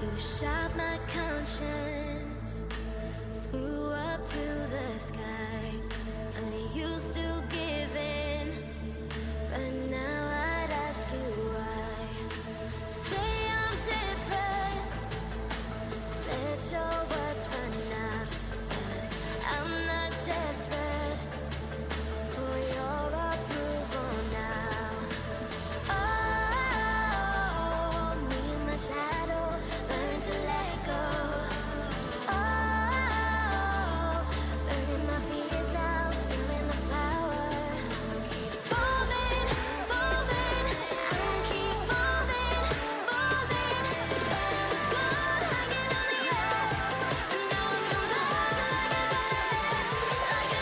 You shot my conscience, flew up to the sky. Are you still giving? But now I'd ask you why. Say I'm different, let your words run out. I'm not desperate for your approval now. Oh, me and my shadow learn to let go. Oh, burning my fears now, still in the flower. Falling, falling, I keep falling, falling. But it's gone, hanging on the edge. And now I'm come back like a goddess, like a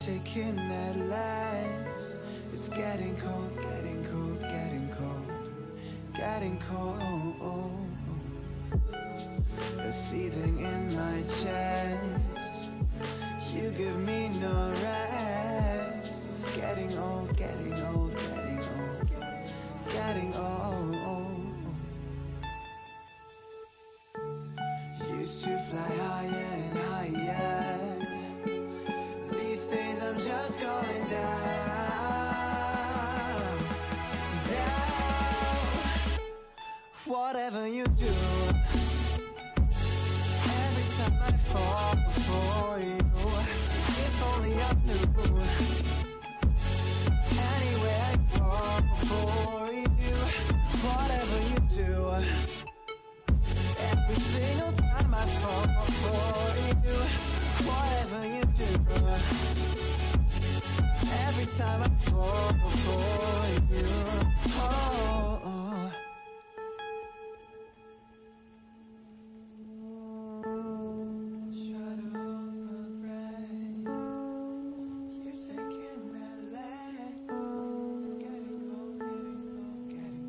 Taking at last. It's getting cold, getting cold, getting cold, getting cold. A seething in my chest. You give me no rest. It's getting old, getting old, getting old, getting old. Used to fly higher and higher. These days I'm just going down, down. Whatever you do, every time I fall for you, if only I knew. Anyway, I fall for you, whatever you do. Every single time I fall for you, whatever you do. Every time I fall for you, oh. Try to hold my breath. You've taken that leg. Getting cold, getting cold, getting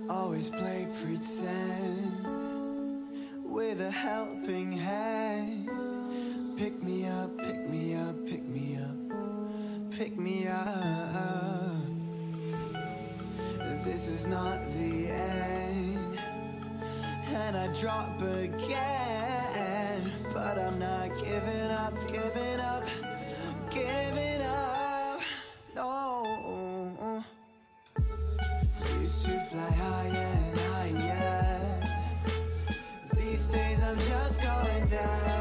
cold. Always play pretend with a helping hand. Pick me up, pick me up, pick me up, pick me up. This is not the end, and I drop again, but I'm not giving up, giving up, giving up, no. Used to fly higher and higher. These days I'm just going down.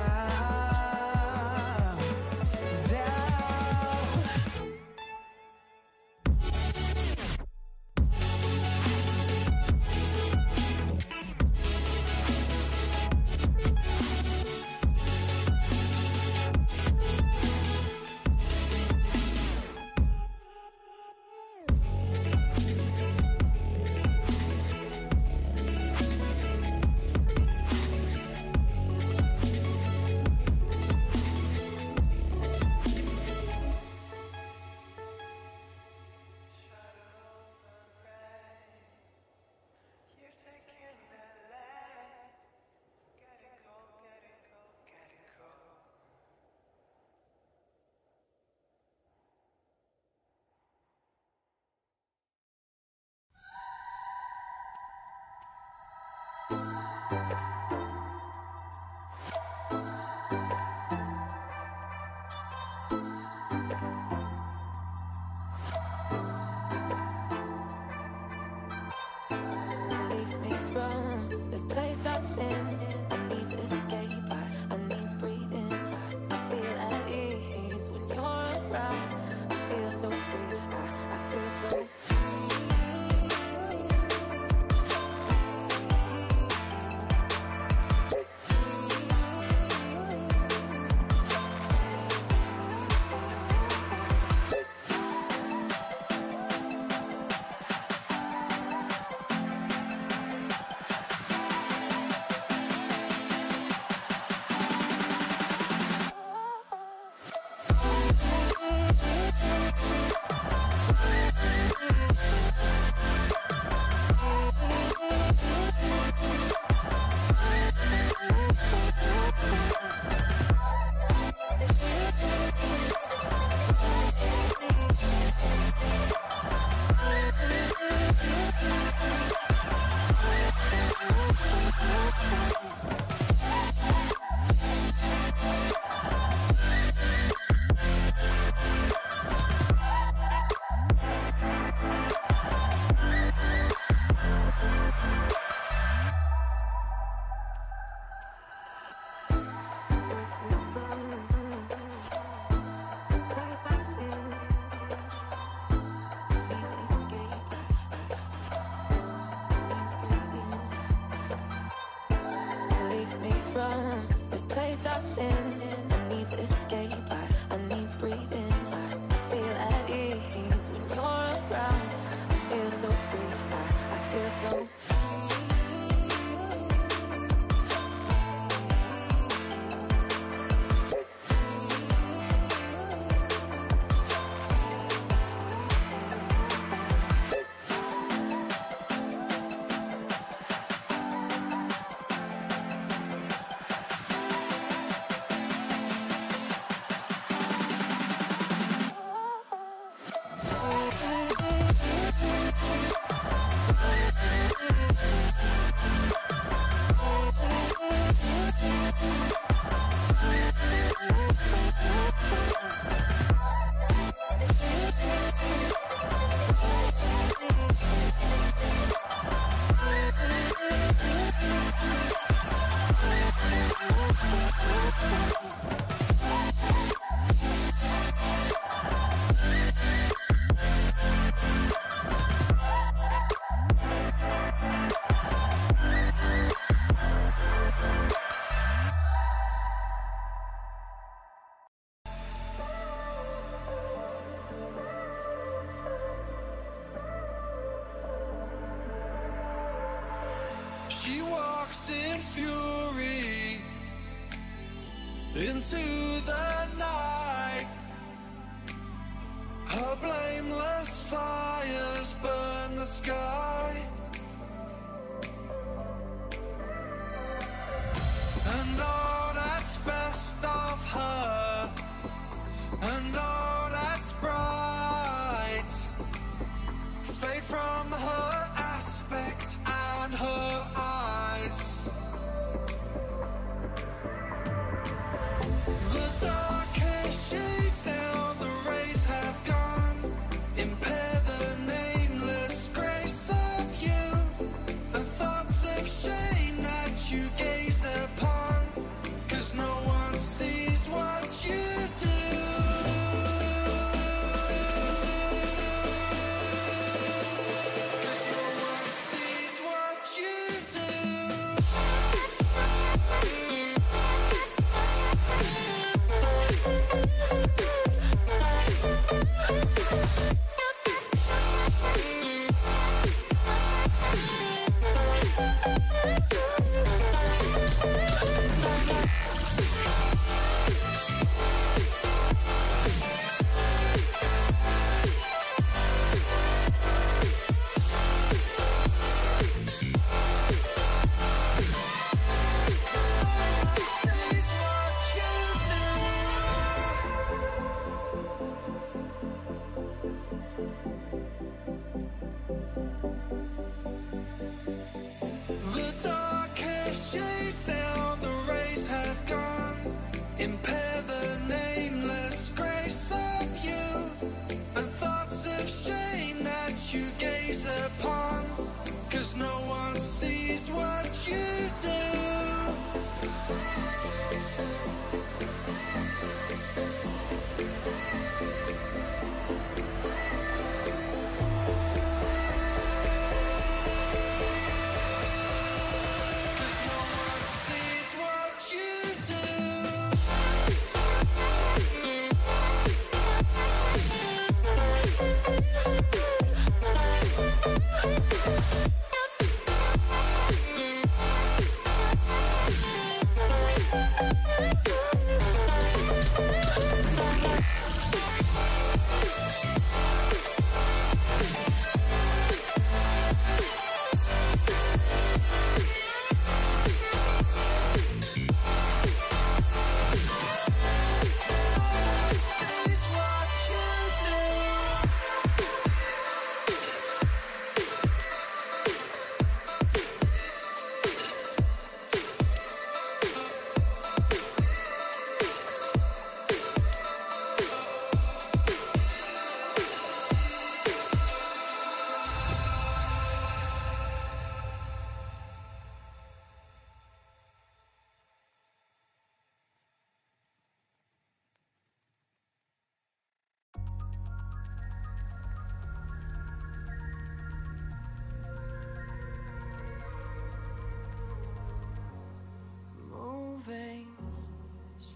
place I'm in. I need to escape, I need to breathe in. I feel at ease when you're around. I feel so free, I feel so She walks in fury into the night. Her blameless fires burn the sky, and all that's best of her, and all that's bright, fade from her aspect and her eyes. The darkest shades now, the rays have gone, impair the nameless grace of you, the thoughts of shame that you gaze upon, 'cause no one sees what you do.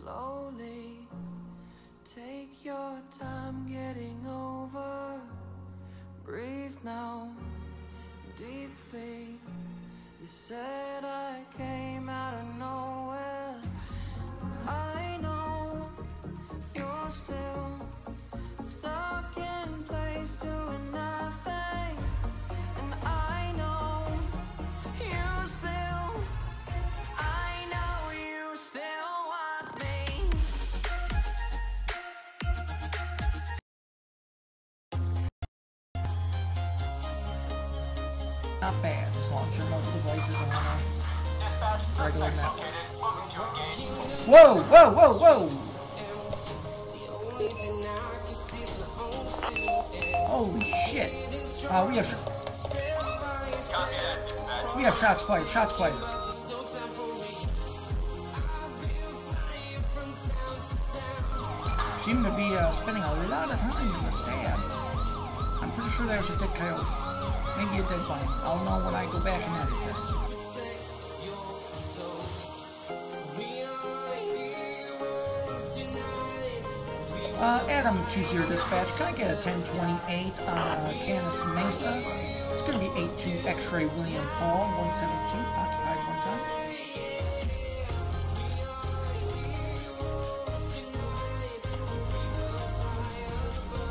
slowly. Take your time getting over. Breathe now, deeply. You said I came out of nowhere. I know you're still stuck in place doing nothing. And I know you still, I know you still want me. Not bad, as long as your mobile device is on a regular network. Whoa, whoa, whoa, whoa! Holy shit! We have shots fired. Shots fired. Seem to be spending a lot of time in the stab. I'm pretty sure there's a dead coyote. Maybe a dead bunny. I'll know when I go back and edit this. Adam 20 Dispatch, can I get a 1028 on Canis Mesa? It's going to be 82 X-Ray William Paul 172, occupied one time.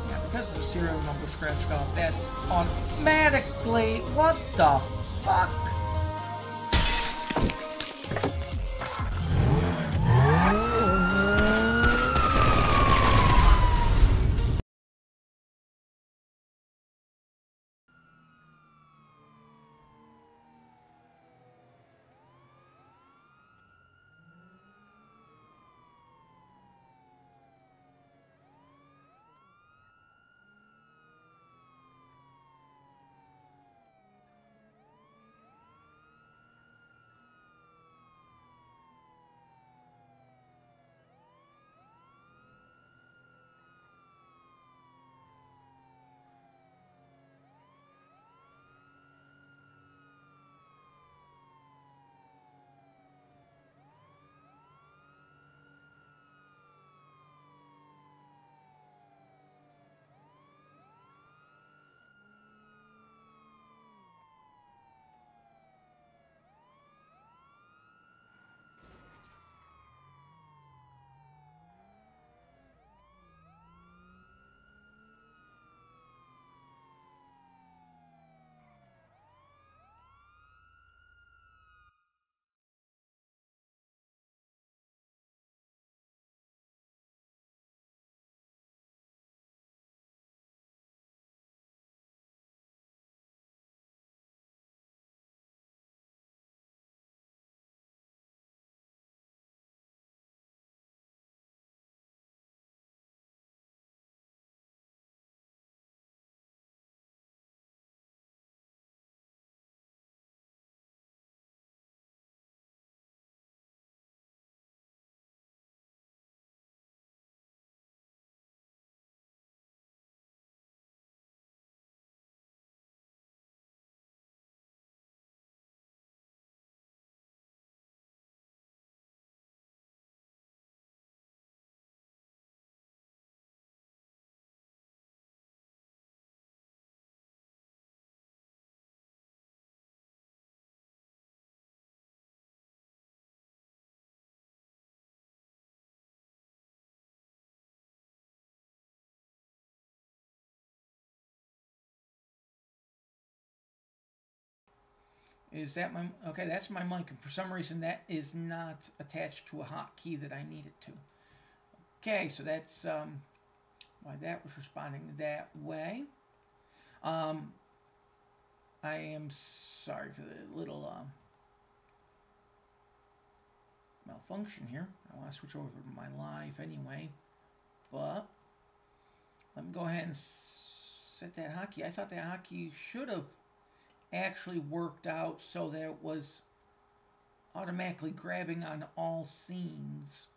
Yeah, because the serial number scratched off, that automatically, what the fuck? Is that my... Okay, that's my mic. And for some reason, that is not attached to a hotkey that I need it to. Okay, so that's why that was responding that way. I am sorry for the little malfunction here. I want to switch over to my live anyway. But let me go ahead and set that hotkey. I thought that hotkey should have actually worked out so that it was automatically grabbing on all scenes.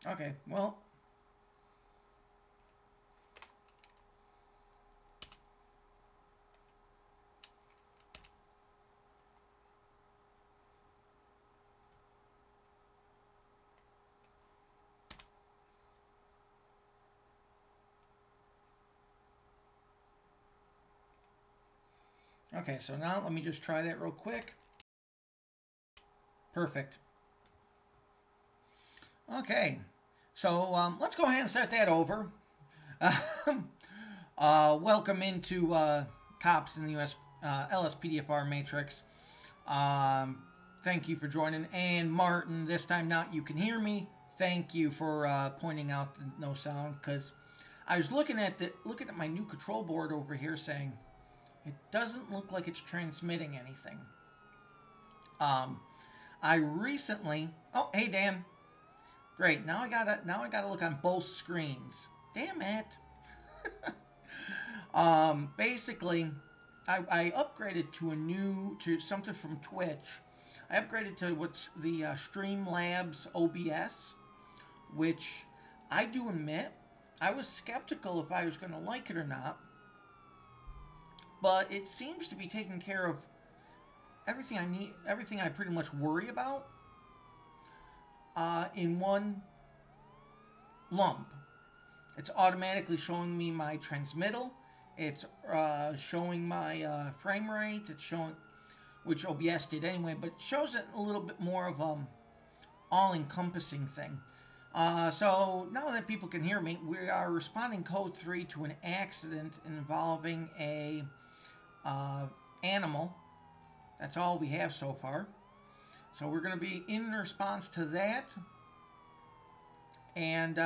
Okay, well. Okay, so now let me just try that real quick. Perfect. Okay, so let's go ahead and start that over. Welcome into Cops in the U.S. LSPDFR Matrix. Thank you for joining. And Martin, this time not you can hear me. Thank you for pointing out the no sound, because I was looking at my new control board over here, saying it doesn't look like it's transmitting anything. I recently. Oh, hey Dan. Great. Now I gotta look on both screens. Damn it. Basically, I upgraded to something from Twitch. I upgraded to what's the Streamlabs OBS, which I do admit I was skeptical if I was going to like it or not, but it seems to be taking care of everything I need, everything I pretty much worry about, in one lump. It's automatically showing me my transmittal. It's showing my frame rate. It's showing, which OBS did anyway, but it shows it a little bit more of all-encompassing thing. So now that people can hear me, we are responding code 3 to an accident involving a animal. That's all we have so far. So we're going to be in response to that, and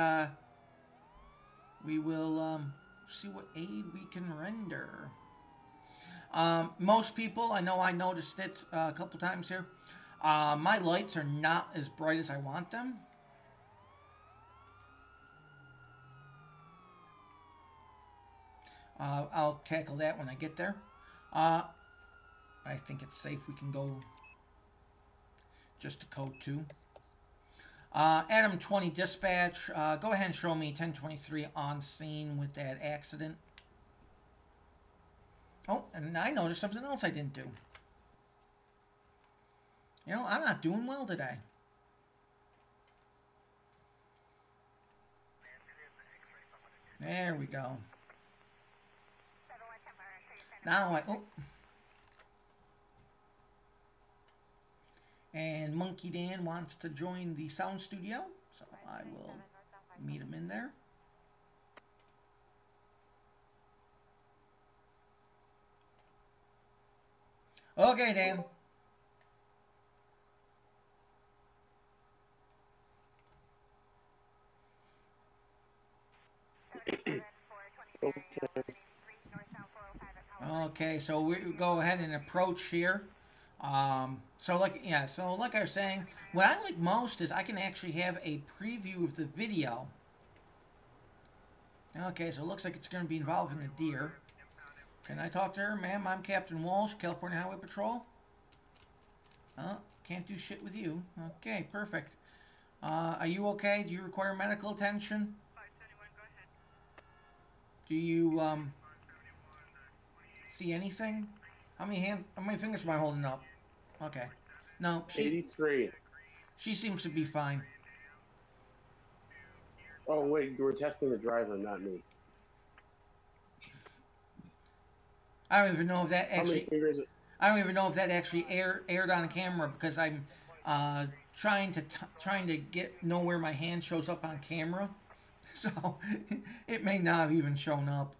we will see what aid we can render. Most people, I know I noticed it a couple times here, my lights are not as bright as I want them. I'll tackle that when I get there. I think it's safe we can go just to code 2. Adam 20 dispatch, go ahead and show me 1023 on scene with that accident. Oh, and I noticed something else I didn't do. You know, I'm not doing well today. There we go. Now oh. And Monkey Dan wants to join the sound studio, so I will meet him in there. Okay, Dan. Okay, so we go ahead and approach here. So like I was saying, what I like most is I can actually have a preview of the video. Okay, so it looks like it's going to be involving a deer. Can I talk to her? Ma'am, I'm Captain Walsh, California Highway Patrol. Can't do shit with you. Okay, perfect. Are you okay? Do you require medical attention? Do you, see anything? How many fingers am I holding up? Okay. No, 83. She seems to be fine. Oh, wait, you were testing the driver, not me. I don't even know if that How many actually... fingers? I don't even know if that actually aired on the camera, because I'm trying to know where my hand shows up on camera, so it may not have even shown up.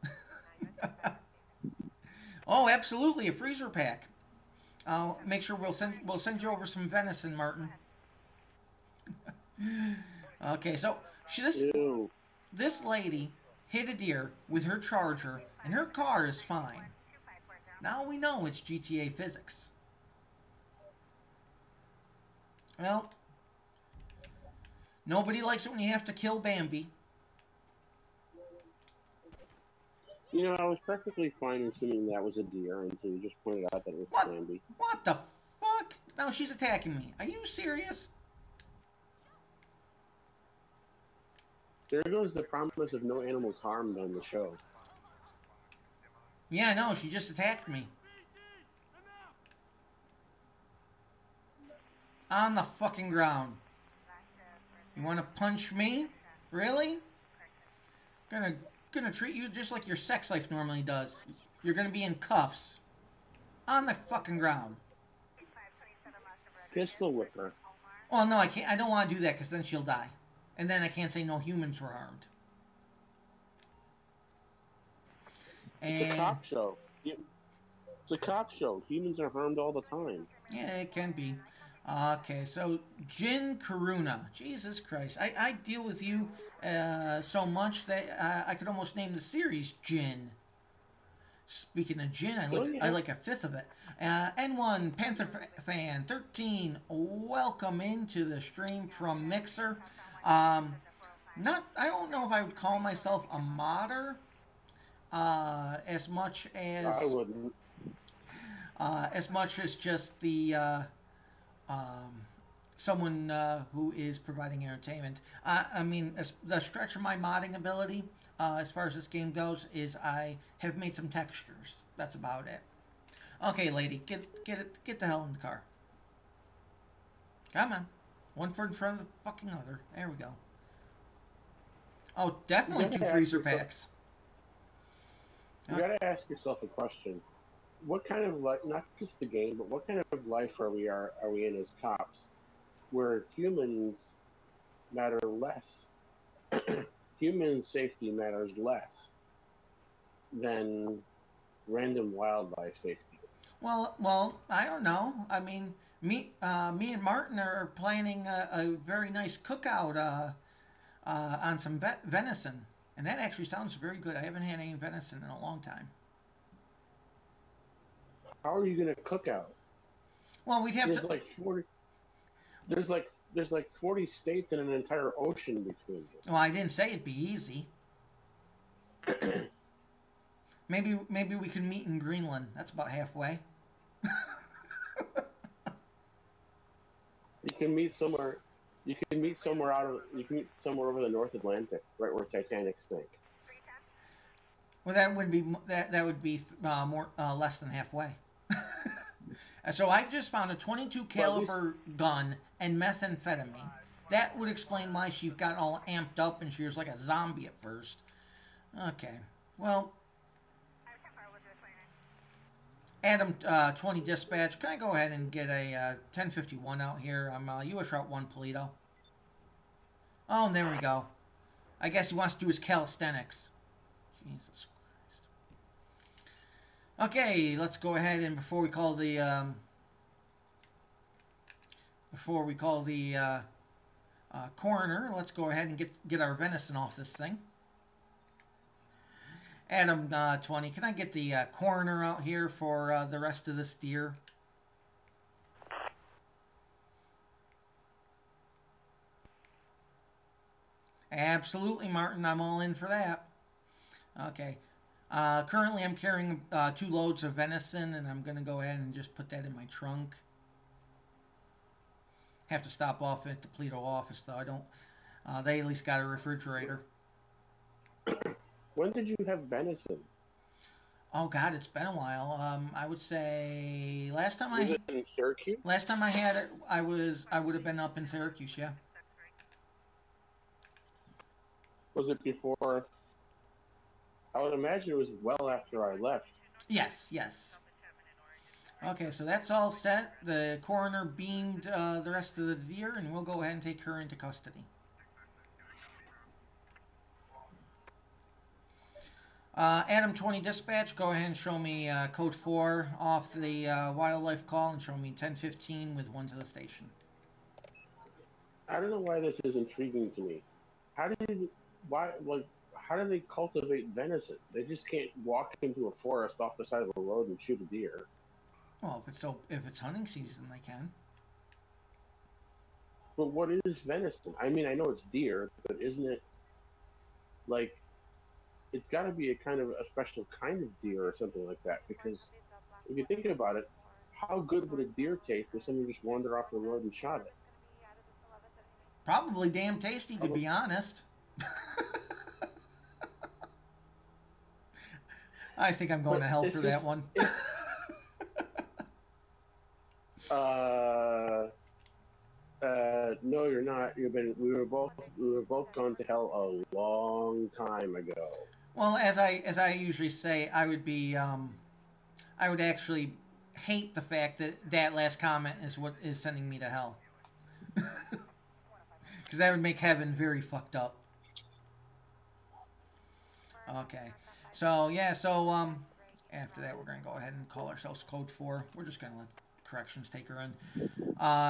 Oh, absolutely, a freezer pack. I'll make sure we'll send you over some venison, Martin. Okay, so this lady hit a deer with her Charger, and her car is fine. Now we know it's GTA physics. Well, nobody likes it when you have to kill Bambi. You know, I was perfectly fine assuming that was a deer until you just pointed out that it was Bambi. What the fuck? Now she's attacking me. Are you serious? There goes the promise of no animals harmed on the show. Yeah, I know. She just attacked me. On the fucking ground. You want to punch me? Really? Gonna treat you just like your sex life normally does. You're gonna be in cuffs. On the fucking ground. Pistol whipper. Well, no, I can't. I don't want to do that because then she'll die. And then I can't say no humans were harmed. It's a cop show. It's a cop show. Humans are harmed all the time. Yeah, it can be. Okay, so Jin Karuna. Jesus Christ. I deal with you so much that I could almost name the series Jin. Speaking of gin, I like a fifth of it. N1 Panther fan 13. Welcome into the stream from Mixer. I don't know if I would call myself a modder as much as I wouldn't. As much as just the someone who is providing entertainment. I mean, the stretch of my modding ability. As far as this game goes, is I have made some textures. That's about it. Okay, lady, get the hell in the car. Come on, one foot in front of the fucking other. There we go. Oh, definitely 2 freezer packs. You gotta ask yourself a question: what kind of life? Not just the game, but what kind of life are we in as cops, where humans matter less? Human safety matters less than random wildlife safety. Well, I don't know. I mean, me and Martin are planning a very nice cookout on some venison, and that actually sounds very good. I haven't had any venison in a long time. How are you going to cook out? Well, we'd have There's to. like 40. There's like 40 states and an entire ocean between you. Well, I didn't say it'd be easy. Maybe we can meet in Greenland. That's about halfway. You can meet somewhere. You can meet somewhere over the North Atlantic, right where Titanic sank. Well, that would be more less than halfway. So I just found a 22 caliber gun and methamphetamine. That would explain why she got all amped up and she was like a zombie at first. Okay, well, Adam 20 dispatch. Can I go ahead and get a 1051 out here? I'm U.S. Route 1 Polito. Oh, and there we go. I guess he wants to do his calisthenics. Jesus Christ. Okay, let's go ahead and before we call the coroner, let's go ahead and get our venison off this thing. Adam 20, can I get the coroner out here for the rest of this deer? Absolutely, Martin. I'm all in for that. Okay. Currently, I'm carrying 2 loads of venison, and I'm going to go ahead and just put that in my trunk. Have to stop off at the Polito office, though. I don't. They at least got a refrigerator. When did you have venison? Oh God, it's been a while. I would say last time Was it in Syracuse? Last time I had it, I would have been up in Syracuse. Yeah. Was it before? I would imagine it was well after I left. Yes, yes. Okay, so that's all set. The coroner beamed the rest of the deer, and we'll go ahead and take her into custody. Adam 20 dispatch, go ahead and show me code 4 off the wildlife call and show me 1015 with 1 to the station. I don't know why this is intriguing to me. How do they cultivate venison? They just can't walk into a forest off the side of a road and shoot a deer. Well, if it's hunting season, they can. But what is venison? I mean, I know it's deer, but isn't it like it's got to be a special kind of deer or something like that? Because if you think about it, how good would a deer taste if someone just wandered off the road and shot it? Probably damn tasty, to be honest. I think I'm going But to hell it's for just- that one. No, you're not. We were both going to hell a long time ago. Well, as I usually say, I would actually hate the fact that that last comment is what is sending me to hell. Because that would make heaven very fucked up. Okay. So, yeah, so, after that, we're going to go ahead and call ourselves Code 4. We're just going to let corrections take her in.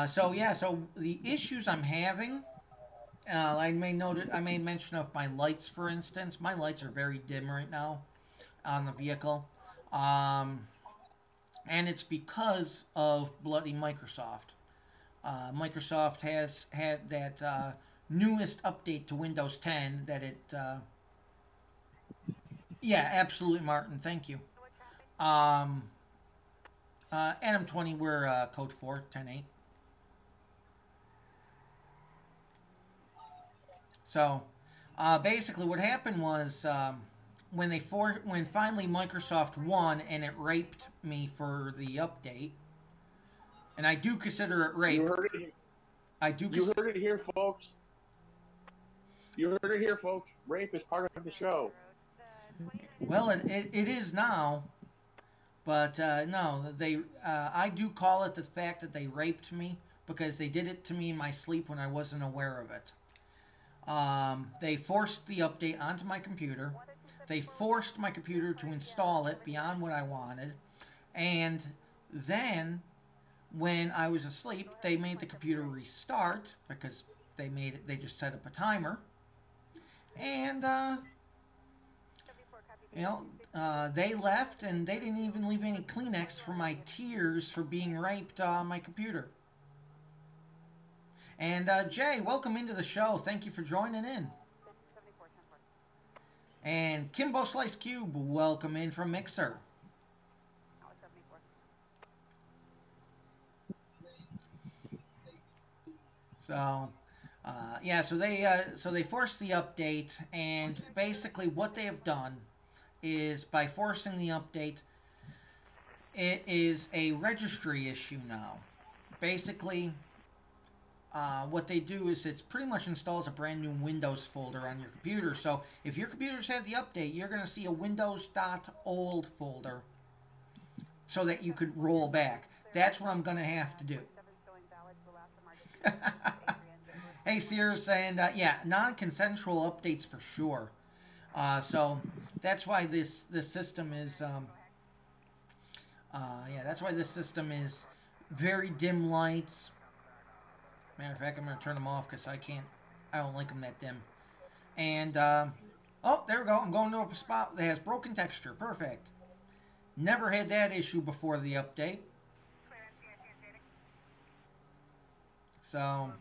So, yeah, so the issues I'm having, I made mention of my lights, for instance. My lights are very dim right now on the vehicle. And it's because of bloody Microsoft. Microsoft has had that newest update to Windows 10 that it... yeah, absolutely, Martin. Thank you. Adam 20, we're code 4, 10.8. So, basically, what happened was when finally Microsoft won and it raped me for the update, and I do consider it rape. You heard it. I do. You heard it here, folks. You heard it here, folks. Rape is part of the show. Well, it is now, but no, I do call it the fact that they raped me because they did it to me in my sleep when I wasn't aware of it. They forced the update onto my computer. They forced my computer to install it beyond what I wanted, and then when I was asleep, they made the computer restart because they just set up a timer, and they left, and they didn't even leave any Kleenex for my tears for being raped on my computer. And Jay, welcome into the show. Thank you for joining in. And Kimbo Slice Cube, welcome in from Mixer. So, yeah, so they forced the update, and basically what they have done is by forcing the update, it is a registry issue now. Basically, what they do is it's pretty much installs a brand new Windows folder on your computer. So if your computer's had the update, you're going to see a Windows.old folder so that you could roll back. That's what I'm going to have to do. Hey, Sears, and yeah, non-consensual updates for sure. So that's why this system is yeah, that's why this system is very dim lights. Matter of fact, I'm going to turn them off because I don't like them that dim. And oh, there we go. I'm going to a spot that has broken texture. Perfect. Never had that issue before the update. So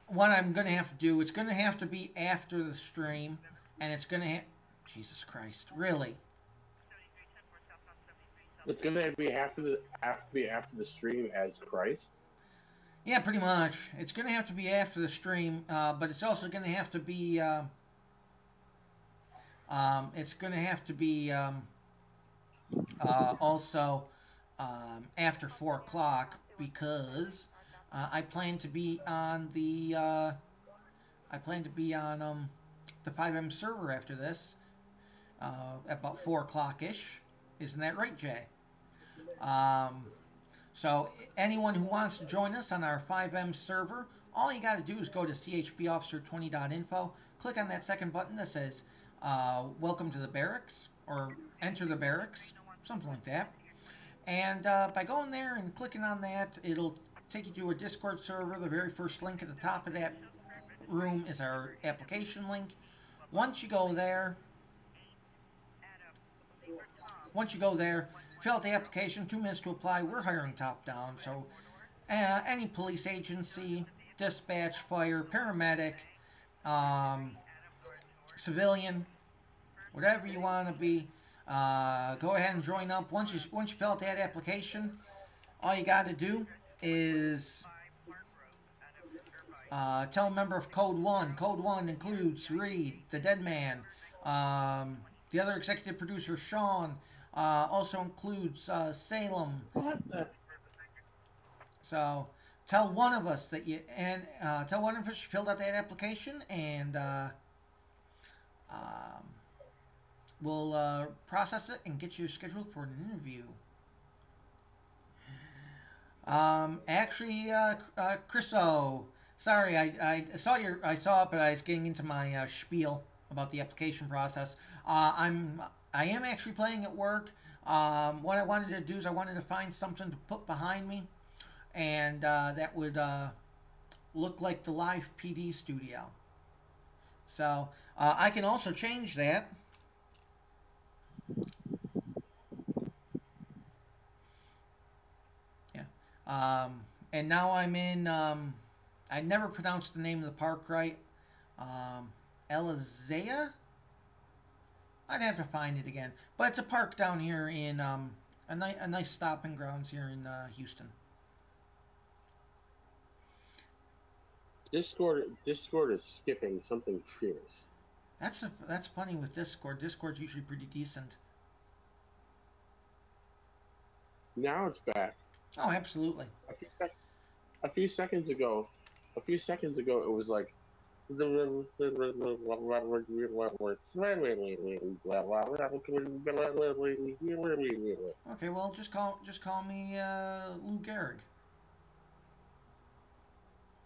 what I'm going to have to do, it's going to have to be after the stream, and it's going to have... Jesus Christ, really? It's going to be after the stream as Christ? Yeah, pretty much. It's going to have to be after the stream, but it's also going to have to be... it's going to have to be also after 4 o'clock because I plan to be on the the fivem server after this at about 4 o'clock-ish. Isn't that right, Jay? So anyone who wants to join us on our fivem server, all you got to do is go to chpofficer20.info, click on that second button that says welcome to the barracks, or enter the barracks, something like that. And by going there and clicking on that, it'll take you to a Discord server. The very first link at the top of that room is our application link. Once you go there, fill out the application, 2 minutes to apply. We're hiring top down, so any police agency, dispatch, fire, paramedic, civilian, whatever you want to be, go ahead and join up. Once you fill out that application, all you got to do is tell a member of Code 1. Code 1 includes Reed, the Dead Man, The other executive producer, Sean, also includes Salem. What the? So tell one of us that you tell one of us you filled out that application, and we'll process it and get you scheduled for an interview. Actually, Chriso, sorry, I saw it, but I was getting into my spiel about the application process. I am actually playing at work. What I wanted to do is I wanted to find something to put behind me, and that would look like the LivePD studio. So I can also change that. Yeah. And now I'm in. I never pronounced the name of the park right. Elizea? I'd have to find it again, but it's a park down here in a nice stopping grounds here in Houston. Discord is skipping something fierce. That's funny with Discord. Discord's usually pretty decent. Now it's back. Oh, absolutely. A few seconds ago, it was like. Okay, well, just call me Lou Gehrig.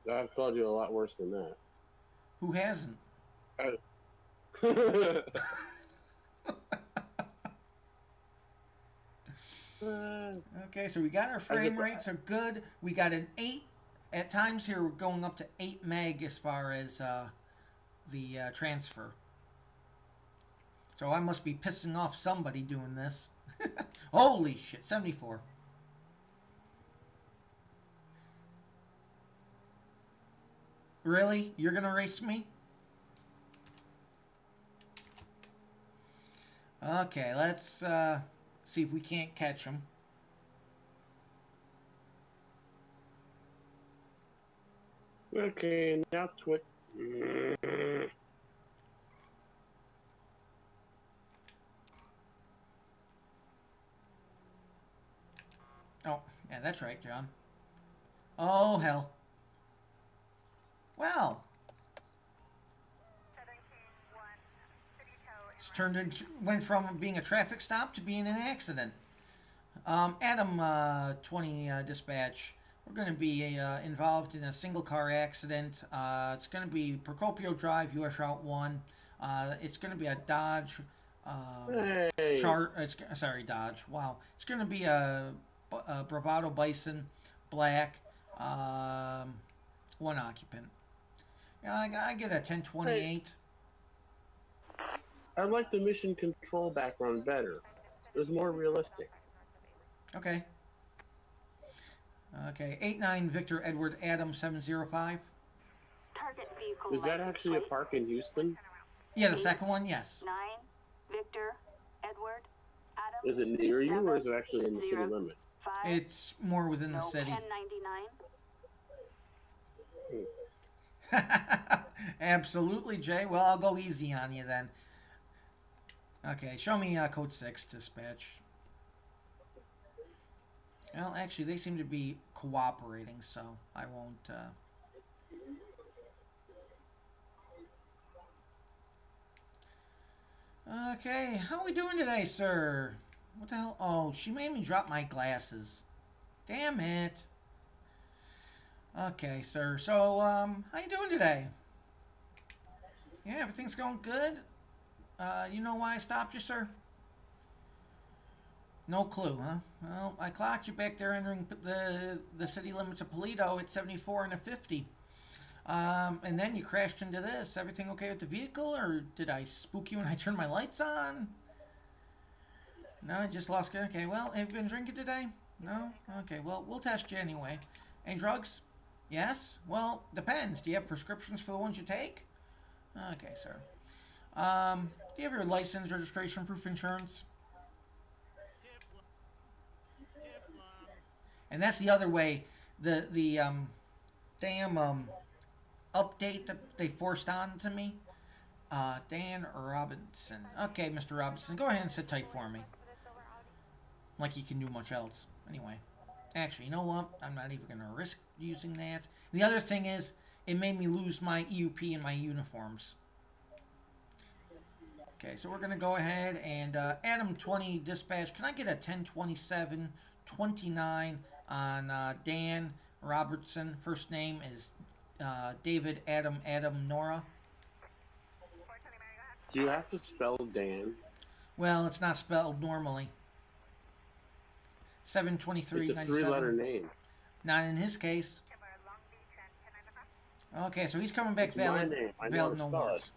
I've called you a lot worse than that. Who hasn't? Okay, so we got our frame rates are good. We got an 8. At times here, we're going up to 8 meg as far as the transfer. So I must be pissing off somebody doing this. Holy shit, 74. Really? You're going to race me? Okay, let's see if we can't catch him. Okay, now Twitch. Oh, yeah, that's right, John. Oh, hell. Well. It's went from being a traffic stop to being an accident. Adam 20 dispatch. We're going to be involved in a single car accident. It's going to be Procopio Drive, US Route 1. It's going to be a Dodge. Dodge. Wow. It's going to be a Bravado Bison, black, 1 occupant. Yeah, I get a 1028. I like the mission control background better. It was more realistic. Okay. Okay, 89 Victor Edward Adam 705. Target vehicle. Is that actually a park in Houston? Yeah, the second one, yes. 9 Victor Edward Adam. Is it near you or is it actually in the city limits? 5, It's more within the city. 1099. Absolutely, Jay. Well, I'll go easy on you then. Okay, show me code 6, dispatch. Well, actually, they seem to be cooperating, so I won't... Okay, how are we doing today, sir? What the hell? Oh, she made me drop my glasses. Damn it. Okay, sir. So, how you doing today? Yeah, everything's going good? You know why I stopped you, sir? No clue, huh? Well, I clocked you back there entering the city limits of Paleto at 74 and a 50. And then you crashed into this. Everything okay with the vehicle, or did I spook you when I turned my lights on? No, I just lost... Okay, well, have you been drinking today? No? Okay, well, we'll test you anyway. Any drugs? Yes? Well, depends. Do you have prescriptions for the ones you take? Okay, sir. Do you have your license, registration, proof, insurance? And that's the other way. The damn update that they forced on to me. Dan Robinson. Okay, Mr. Robinson, go ahead and sit tight for me. Like you can do much else. Anyway. Actually, you know what? I'm not even going to risk using that. The other thing is, it made me lose my EUP and my uniforms. Okay, so we're going to go ahead and Adam 20 dispatch. Can I get a 1027-29 on Dan Robertson? First name is David Adam Nora. Do you have to spell Dan? Well, it's not spelled normally. 723. It's a three-letter name. Not in his case. Okay, so he's coming back It's my valid. name. I know Valid how to no spell words. it.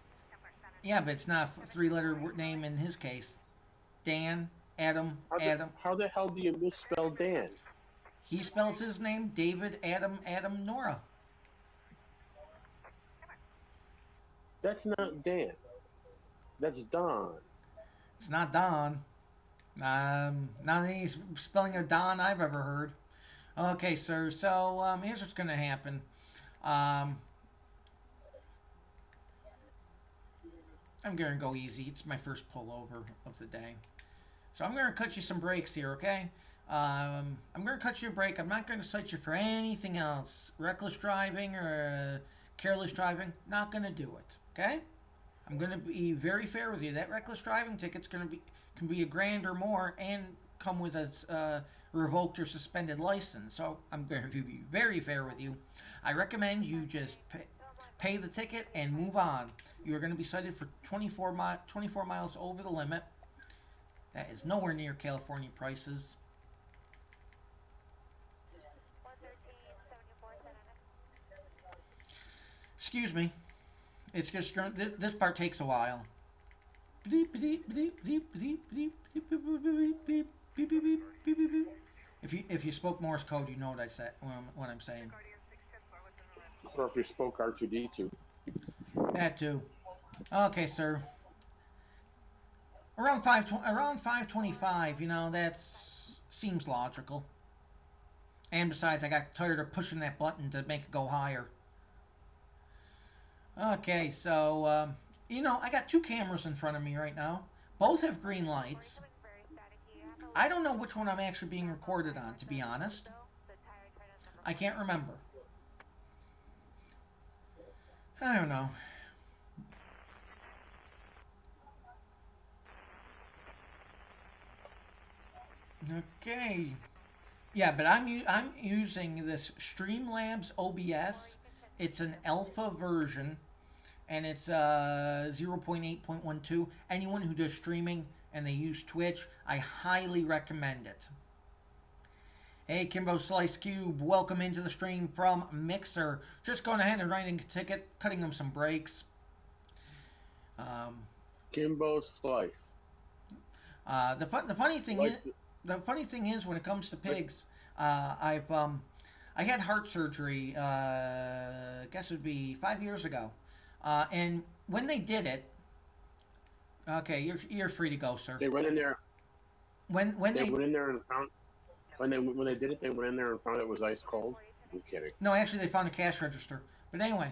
Yeah, but it's not a three-letter name in his case. Dan, Adam. How the hell do you misspell Dan? He spells his name David Adam Nora. That's not Dan. That's Don. It's not Don. Not any spelling of Don I've ever heard. Okay, sir. So here's what's going to happen. I'm going to go easy. It's my first pullover of the day. So I'm going to cut you some breaks here, okay? I'm going to cut you a break. I'm not going to cite you for anything else. Reckless driving or careless driving. Not going to do it, okay? I'm going to be very fair with you. That reckless driving ticket's going to be can be $1,000 or more and come with a revoked or suspended license. So I'm going to be very fair with you. I recommend you just pay the ticket and move on. You are going to be cited for 24 miles over the limit. That is nowhere near California prices. Excuse me. It's just this part takes a while. If you spoke Morse code, you know what I said. What I'm saying. Or if you spoke R2D2. That too. Okay, sir. Around 525. You know, that seems logical. And besides, I got tired of pushing that button to make it go higher. Okay, so you know, I got two cameras in front of me right now. Both have green lights. I don't know which one I'm actually being recorded on, to be honest. I can't remember. I don't know. Okay. Yeah, but I'm using this Streamlabs OBS. It's an alpha version, and it's 0.8.12. Anyone who does streaming and they use Twitch, I highly recommend it. Hey, Kimbo Slice Cube, welcome into the stream from Mixer. Just going ahead and writing a ticket, cutting them some breaks. Kimbo Slice. The funny thing is, when it comes to pigs, I had heart surgery. I guess it would be 5 years ago, and when they did it, okay, you're free to go, sir. They went in there. When they went in there and found when they did it, they went in there and found it was ice cold. I'm kidding. No, actually, they found a cash register. But anyway.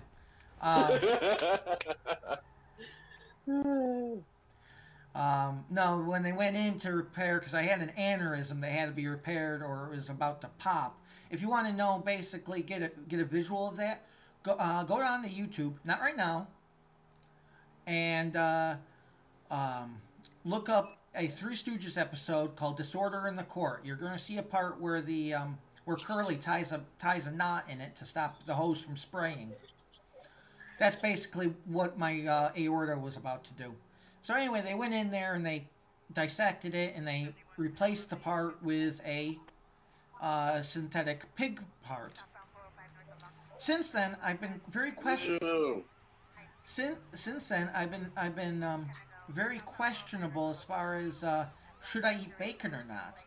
No, when they went in to repair, because I had an aneurysm, they had to be repaired or it was about to pop. If you want to know, basically, get a visual of that, go down to YouTube, not right now, and look up a Three Stooges episode called "Disorder in the Court." You're going to see a part where the where Curly ties a knot in it to stop the hose from spraying. That's basically what my aorta was about to do. So anyway, they went in there and they dissected it and they replaced the part with a synthetic pig part. Since then, I've been very questionable. Since then, I've been very questionable as far as should I eat bacon or not.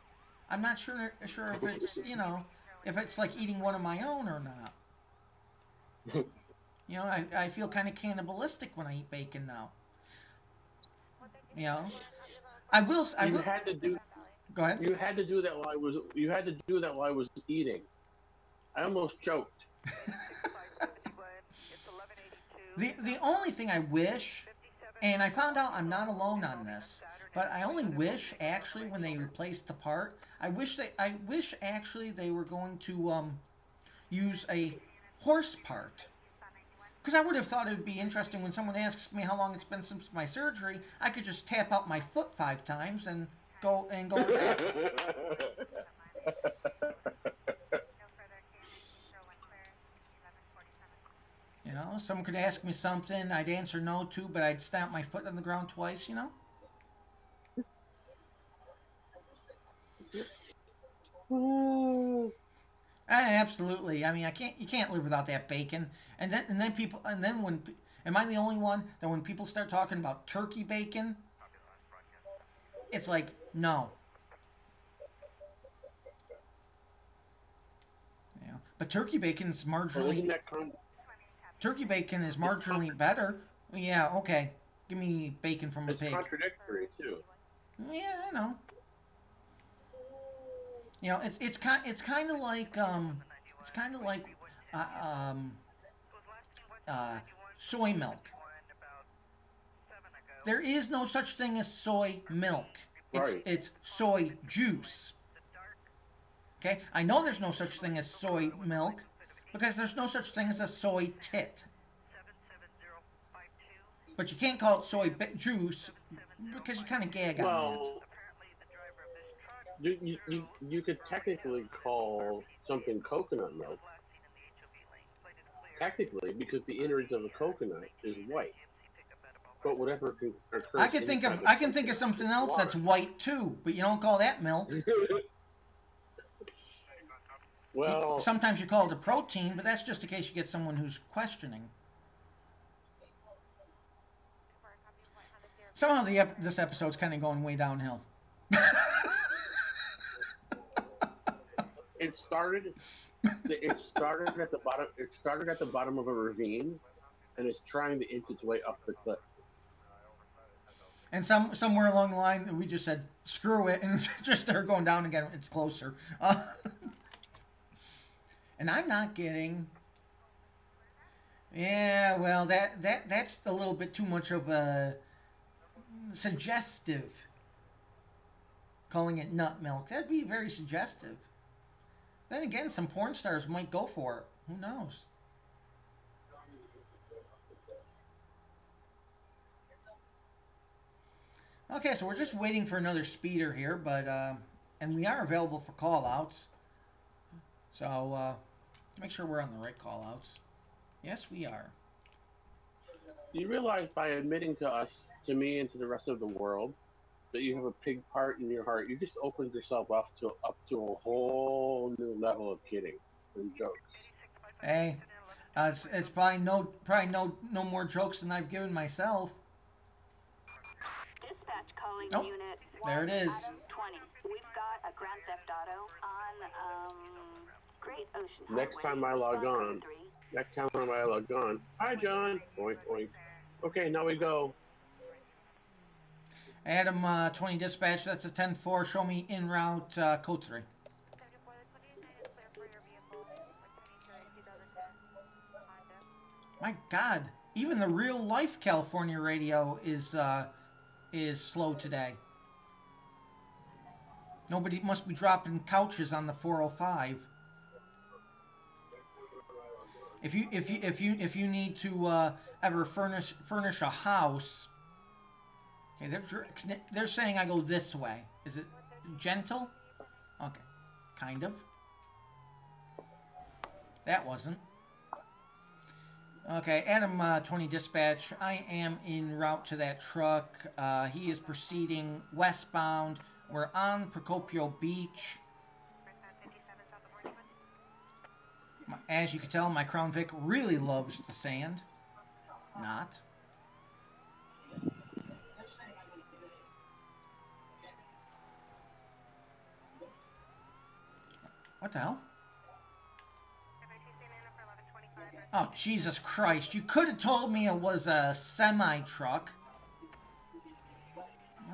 I'm not sure if it's if it's like eating one of my own or not. I feel kind of cannibalistic when I eat bacon now. I will. Had to do. Go ahead. You had to do that while I was. You had to do that while I was eating. I almost choked. The only thing I wish And I found out I'm not alone on this. But I only wish, actually, when they replaced the part, I wish actually they were going to use a horse part. Because I would have thought it would be interesting when someone asks me how long it's been since my surgery, I could just tap out my foot 5 times and go with that. You know, someone could ask me something, I'd answer no to, but I'd stamp my foot on the ground twice, you know? Absolutely. I mean, you can't live without that bacon. And then when, am I the only one that when people start talking about turkey bacon, it's like, no. Yeah. But turkey bacon's marginally, turkey bacon is marginally better. Yeah, okay. Give me bacon from a pig. It's contradictory too. Yeah, I know. You know, it's kind of like soy milk. There is no such thing as soy milk. It's soy juice. Okay, I know there's no such thing as soy milk because there's no such thing as a soy tit. But you can't call it soy juice because you kind of gag on that. You could technically call something coconut milk. Technically, because the innards of a coconut is white. But whatever occurs I can think of something else that's white too, but you don't call that milk. Well, sometimes you call it a protein, but that's just in case you get someone who's questioning. Somehow this episode's kind of going way downhill. It started at the bottom. It started at the bottom of a ravine, and it's trying to inch its way up the cliff. And somewhere along the line, we just said screw it, and just started going down again. It's closer. And I'm not getting. Yeah, well, that's a little bit too much of a suggestive. Calling it nut milk, that'd be very suggestive. Then again, some porn stars might go for it. Who knows? Okay, so we're just waiting for another speeder here, but and we are available for call-outs. So make sure we're on the right call-outs. Yes, we are. You realize by admitting to us, to me, and to the rest of the world that you have a pig part in your heart, you just opened yourself up to a whole new level of kidding and jokes. Hey, it's probably no more jokes than I've given myself. Dispatch calling Oh, unit. there it is. Adam 20. We've got a Grand Theft Auto on Great Ocean Next Highway, time I log on, 133. Hi, John. Boink, boink. Okay, now we go. Adam 20 dispatch, that's a 10-4. Show me en route code 3. My God, even the real life California radio is slow today. Nobody must be dropping couches on the 405. If you need to ever furnish a house. Okay, they're saying I go this way. Is it gentle? Okay, kind of. That wasn't. Okay, Adam 20 dispatch. I am en route to that truck. He is proceeding westbound. We're on Procopio Beach. As you can tell, my Crown Vic really loves the sand. Not. What the hell? Oh, Jesus Christ. You could have told me it was a semi-truck.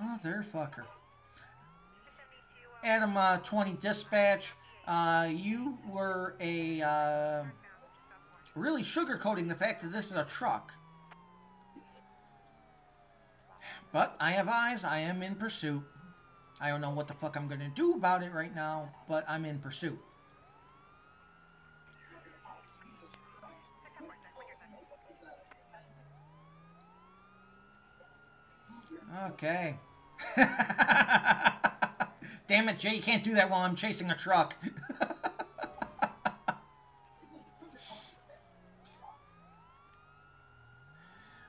Motherfucker. Adam 20 dispatch. You were really sugarcoating the fact that this is a truck. But I have eyes. I am in pursuit. I don't know what the fuck I'm going to do about it right now, but I'm in pursuit. Okay. Damn it, Jay, you can't do that while I'm chasing a truck.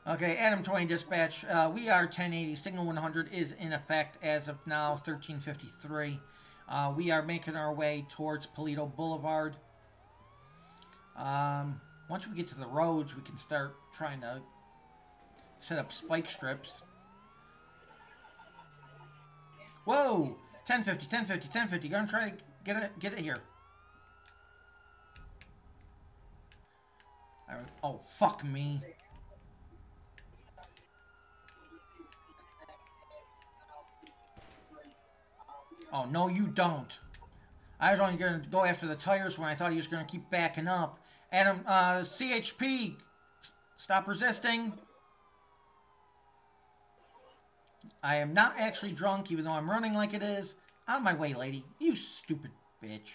Okay, Adam 20 dispatch. We are 1080. Signal 100 is in effect as of now, 1353. We are making our way towards Polito Boulevard. Once we get to the roads, we can start trying to set up spike strips. Whoa! 1050, 1050, 1050. Gonna try to get it here. Oh, fuck me. Oh, no, you don't. I was only going to go after the tires when I thought he was going to keep backing up. Adam, CHP, stop resisting. I am not actually drunk, even though I'm running like it is. Out of my way, lady. You stupid bitch.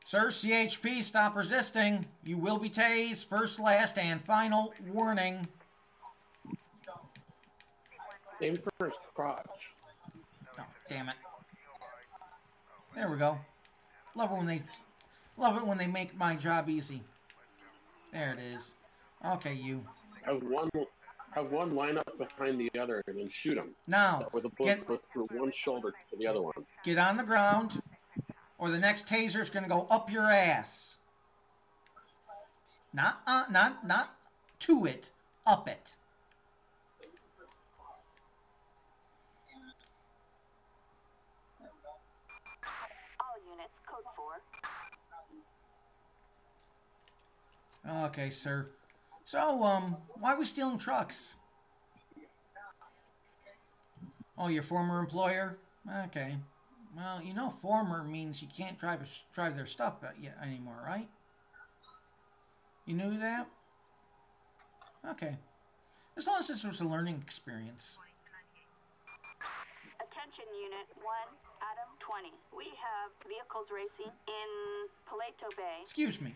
Sir, CHP, stop resisting. You will be tased. First, last, and final warning. Aim for his crotch. Oh, damn it. There we go. Love it when they make my job easy. There it is. Okay, you. Have one line up behind the other and then shoot him. Now, with a bullet goes through one shoulder to the other one. Get on the ground, or the next taser is going to go up your ass. Not to it, up it. Code 4. Okay, sir. So, why are we stealing trucks? Oh, your former employer? Okay. Well, you know, former means you can't drive their stuff yet anymore, right? You knew that? Okay. As long as this was a learning experience. Attention Unit 1, Adam 20. We have vehicles racing in Paleto Bay. Excuse me.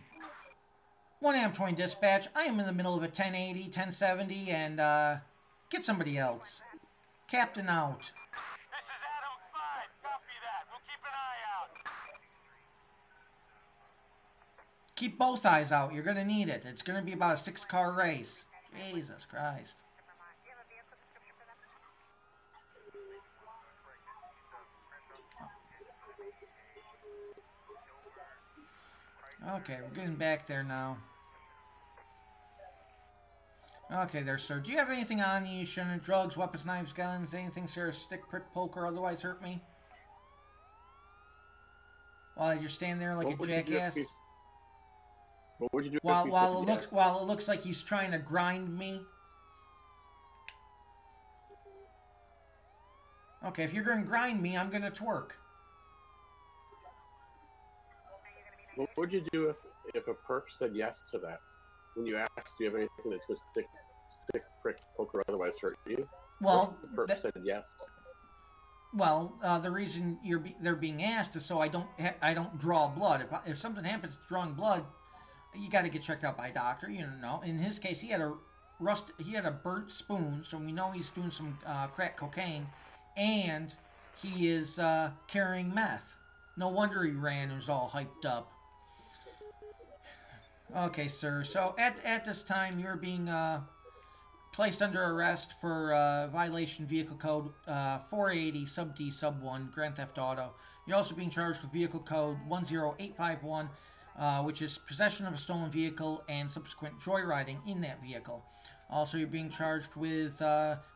1 Am 20 dispatch. I am in the middle of a 1080, 1070, and, get somebody else. Captain out. This is Adam 5. Copy that. We'll keep an eye out. Keep both eyes out. You're going to need it. It's going to be about a 6-car race. Jesus Christ. Okay, we're getting back there now. Okay there, sir. Do you have anything on you? Shouldn't have drugs, weapons, knives, guns, anything, sir? Stick, prick, poke, or otherwise hurt me? While you're standing there like a jackass? What would you do while it looks like he's trying to grind me? Okay, if you're going to grind me, I'm going to twerk. What would you do if a perp said yes to that? When you asked, do you have anything that's going to stick, prick, poke, or otherwise hurt you? Well, the perp said yes. Well, the reason they're being asked is so I don't draw blood. If something happens to drawing blood, you got to get checked out by a doctor. You know. In his case, he had a burnt spoon, so we know he's doing some crack cocaine, and he is carrying meth. No wonder he ran and was all hyped up. Okay, sir. So at this time, you're being placed under arrest for violation vehicle code 480 sub D sub 1, Grand Theft Auto. You're also being charged with vehicle code 10851, which is possession of a stolen vehicle and subsequent joyriding in that vehicle. Also, you're being charged with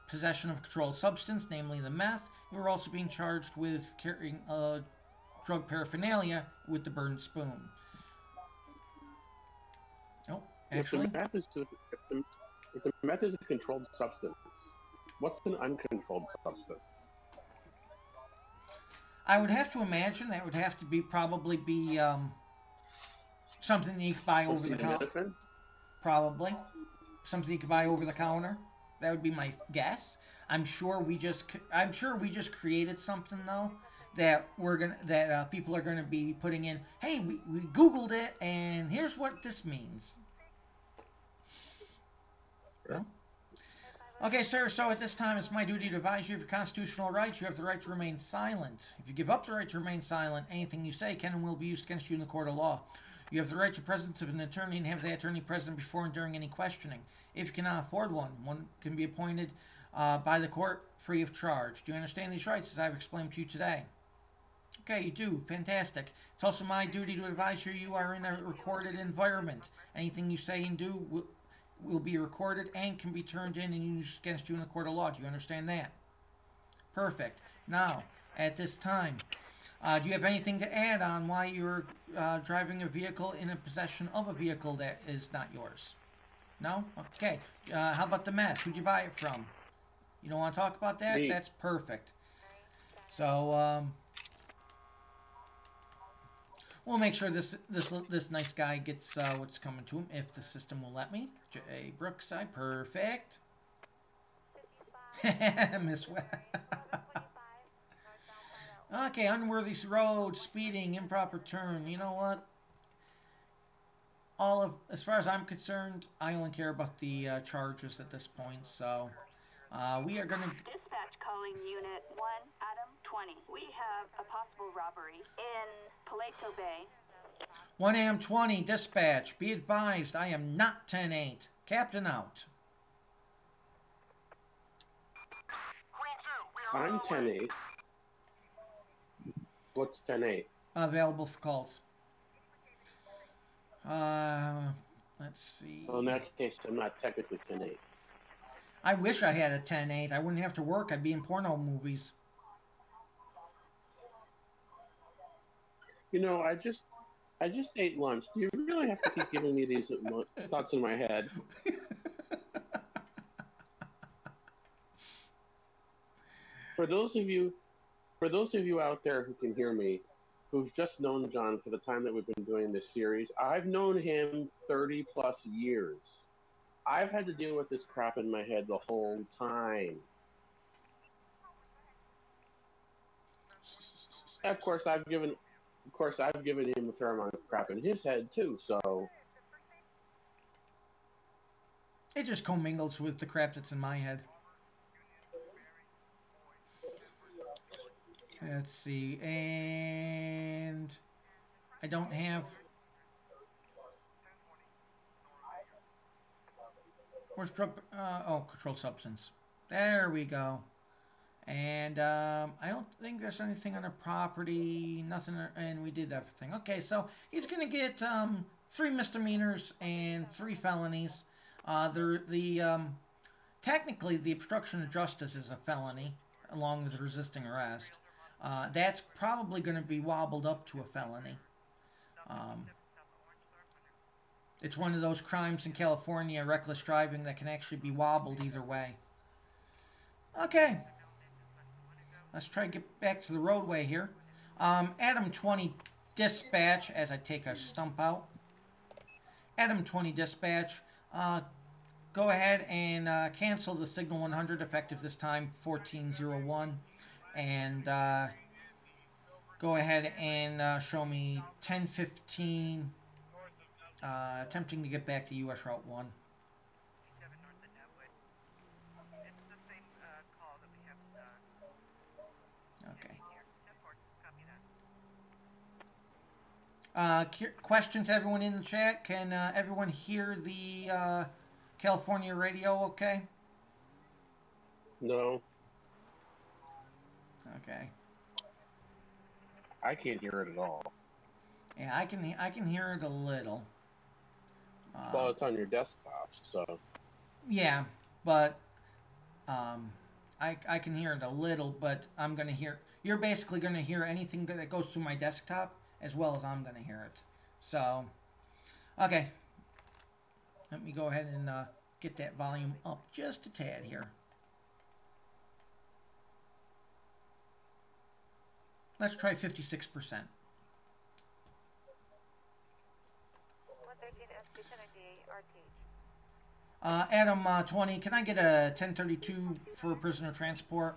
possession of a controlled substance, namely the meth. You're also being charged with carrying drug paraphernalia with the burnt spoon. Oh, actually, if the meth is a controlled substance, what's an uncontrolled substance? I would have to imagine that would have to be probably something that you could buy over the counter. Probably. Something you could buy over the counter. That would be my guess. I'm sure we just created something though that people are gonna be putting in. Hey, we Googled it and here's what this means. No? Okay, sir, so at this time it's my duty to advise you of your constitutional rights. You have the right to remain silent. If you give up the right to remain silent, anything you say can and will be used against you in the court of law. You have the right to the presence of an attorney and have the attorney present before and during any questioning. If you cannot afford one, one can be appointed by the court free of charge. Do you understand these rights as I've explained to you today? Okay, you do. Fantastic. It's also my duty to advise you are in a recorded environment. Anything you say and do will be recorded and can be turned in and used against you in the court of law. Do you understand that? Perfect. Now, at this time, do you have anything to add on why you're driving a vehicle in a possession of a vehicle that is not yours? No? Okay. How about the meth? Who'd you buy it from? You don't want to talk about that? Me. That's perfect. So, we'll make sure this nice guy gets what's coming to him if the system will let me. J. Brookside, perfect. Miss West. Okay, unworthy road, speeding, improper turn. You know what? As far as I'm concerned, I only care about the charges at this point. So, we are gonna. Dispatch calling Unit 1, Adam 20. We have a possible robbery in Paleto Bay. 1 AM 20, dispatch. Be advised, I am not 10-8. Captain out. Queen 2, we are I'm 10-8. What's 10-8? Available for calls. Let's see. Well, in that case, I'm not technically 10-8. I wish I had a 10-8. I wouldn't have to work. I'd be in porno movies. You know, I just ate lunch. Do you really have to keep giving me these thoughts in my head? For those of you out there who can hear me, who've just known John for the time that we've been doing this series, I've known him 30 plus years. I've had to deal with this crap in my head the whole time. Of course, I've given him a fair amount of crap in his head too. So It just commingles with the crap that's in my head. Let's see, and I don't have. Where's drug? Controlled substance. There we go. And I don't think there's anything on a property. Nothing. And we did everything. Okay, so he's gonna get 3 misdemeanors and 3 felonies. Technically, the obstruction of justice is a felony, along with resisting arrest. That's probably going to be wobbled up to a felony. It's one of those crimes in California, reckless driving, that can actually be wobbled either way. Okay. Let's try to get back to the roadway here. Adam 20 dispatch, as I take a stump out. Adam 20 dispatch. Go ahead and cancel the signal 100 effective this time 1401. And go ahead and show me 1015, attempting to get back to US Route 1. Okay. Question to everyone in the chat. Can everyone hear the California radio okay? no, Okay. I can't hear it at all. Yeah, I can hear it a little. Well, it's on your desktop, so Yeah, but I can hear it a little, but I'm gonna hear. You're basically gonna hear anything that goes through my desktop as well as I'm gonna hear it. So, okay. Let me go ahead and get that volume up just a tad here. Let's try 56%. 113 SP 78 RTH. Adam 20, can I get a 1032 for prisoner transport?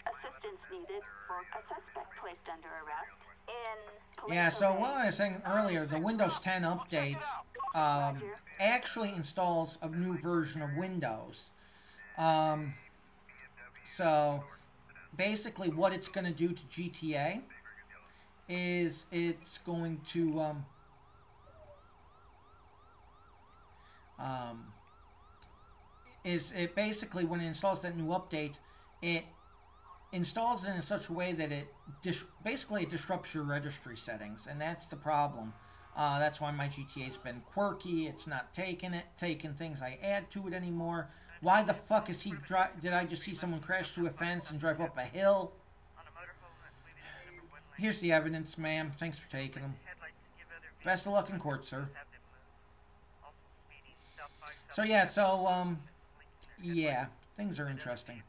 Assistance needed for a suspect placed under arrest in Yeah, so Paleto what Bay. I was saying earlier, the Windows 10 update actually installs a new version of Windows. So basically what it's going to do to GTA is it's going to is it basically when it installs that new update, it installs it in such a way that it basically it disrupts your registry settings, and that's the problem. That's why my GTA's been quirky. It's not taking things I add to it anymore. Why the fuck is he did I just see someone crash through a fence and drive up a hill? Here's the evidence, ma'am. Thanks for taking them. Best of luck in court, sir. So yeah, yeah, things are interesting.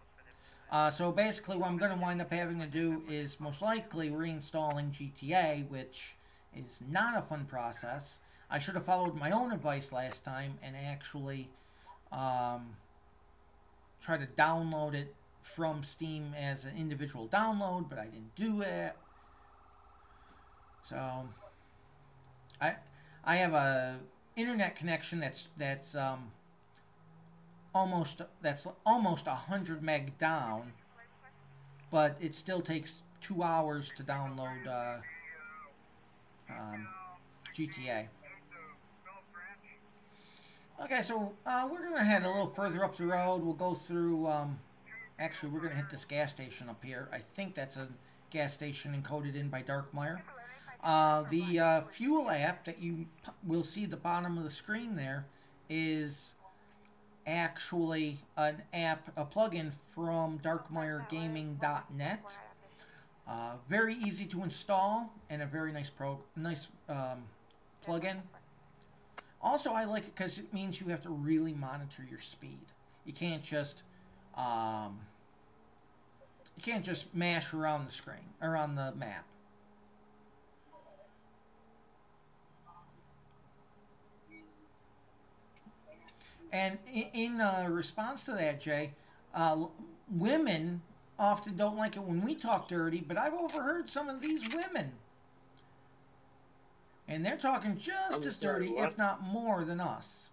So basically what I'm going to wind up having to do is most likely reinstalling GTA, which is not a fun process. I should have followed my own advice last time and actually try to download it from Steam as an individual download, but I didn't do it. So I have a internet connection that's almost 100 meg down, but it still takes 2 hours to download GTA. Okay, so we're going to head a little further up the road. We'll go through, actually we're going to hit this gas station up here. I think that's a gas station encoded in by Darkmire. The fuel app that you will see at the bottom of the screen there is actually an app, a plugin from darkmiregaming.net. Very easy to install and a very nice plugin. Also, I like it because it means you have to really monitor your speed. You can't just mash around the screen or on the map. And in response to that, Jay, women often don't like it when we talk dirty, but I've overheard some of these women. And they're talking just as dirty, if not more, than us.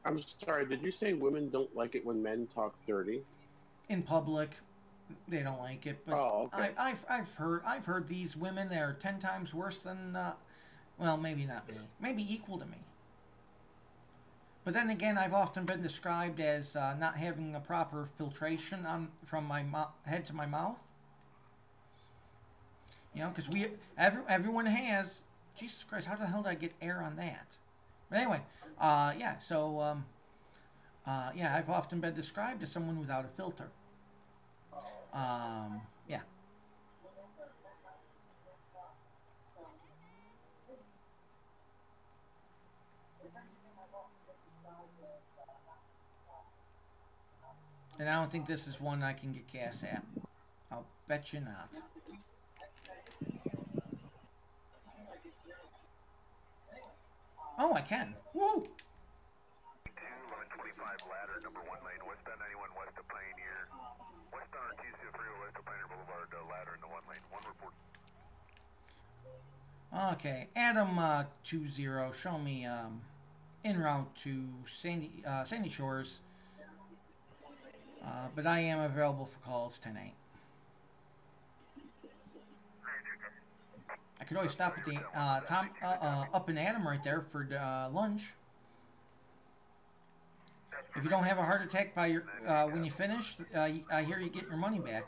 I'm sorry, did you say women don't like it when men talk dirty? In public, they don't like it. But okay. I've heard these women, they're 10 times worse than, well, maybe not me. Maybe equal to me. But then again, I've often been described as not having a proper filtration from my head to my mouth. You know, because everyone has. Jesus Christ, how the hell did I get air on that? But anyway, yeah. So, yeah, I've often been described as someone without a filter. Yeah. And I don't think this is one I can get gas at. I'll bet you not. Oh, I can. Woo! 1125 ladder, number 1 lane, westbound 91 west of Pioneer. Westbound Artesia Freeway, west of Pioneer Boulevard, ladder in the 1 lane. 1 report. Okay, Adam 20, show me en route to Sandy Shores. But I am available for calls 10-8. I could always stop at the Up and Adam right there for lunch. If you don't have a heart attack by your when you finish, I hear you get your money back.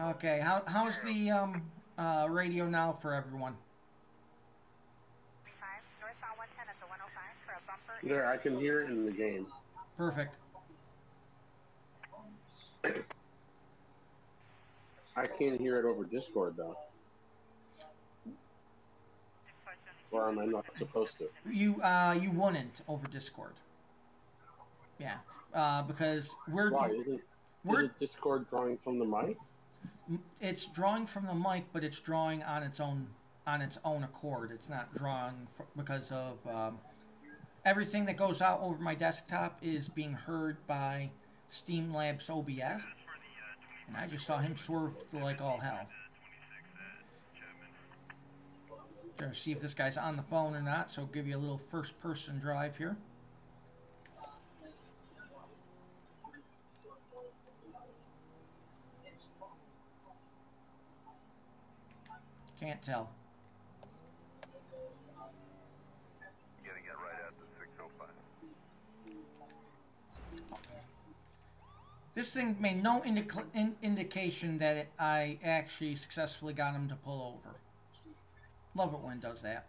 Okay, how's the radio now for everyone? There, I can hear it in the game. Perfect. I can't hear it over Discord though. Or am I not supposed to? You wouldn't over Discord. Yeah, because Why isn't Discord drawing from the mic? it's drawing from the mic, but it's drawing on its own accord. It's not drawing because of everything that goes out over my desktop is being heard by Steamlabs OBS, and I just saw him swerve like all hell. Gonna see if this guy's on the phone or not, so I'll give you a little first-person drive here. Can't tell. Getting it right at the 605. This thing made no indication that I actually successfully got him to pull over. Love it when it does that.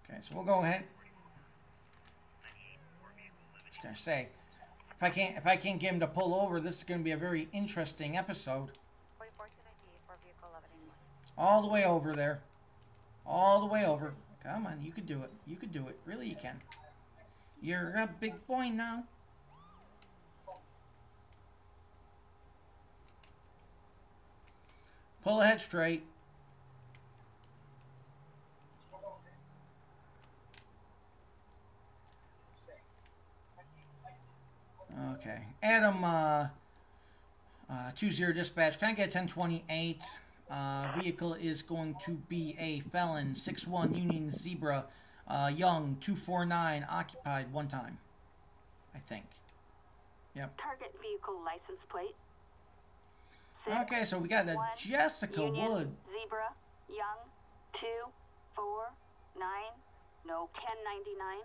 Okay, so we'll go ahead. I was gonna say, if I can't get him to pull over, this is gonna be a very interesting episode. All the way over there. All the way over. Come on, you can do it. You can do it. Really, you can. You're a big boy now. Pull ahead straight. Okay. Adam, 20 dispatch. Can I get 1028? Vehicle is going to be a felon. 61 Union Zebra. Young, 249. Occupied one time. I think. Yep. Target vehicle license plate. Okay, so we got a Jessica Union Wood. Zebra, Young, 249, no 1099.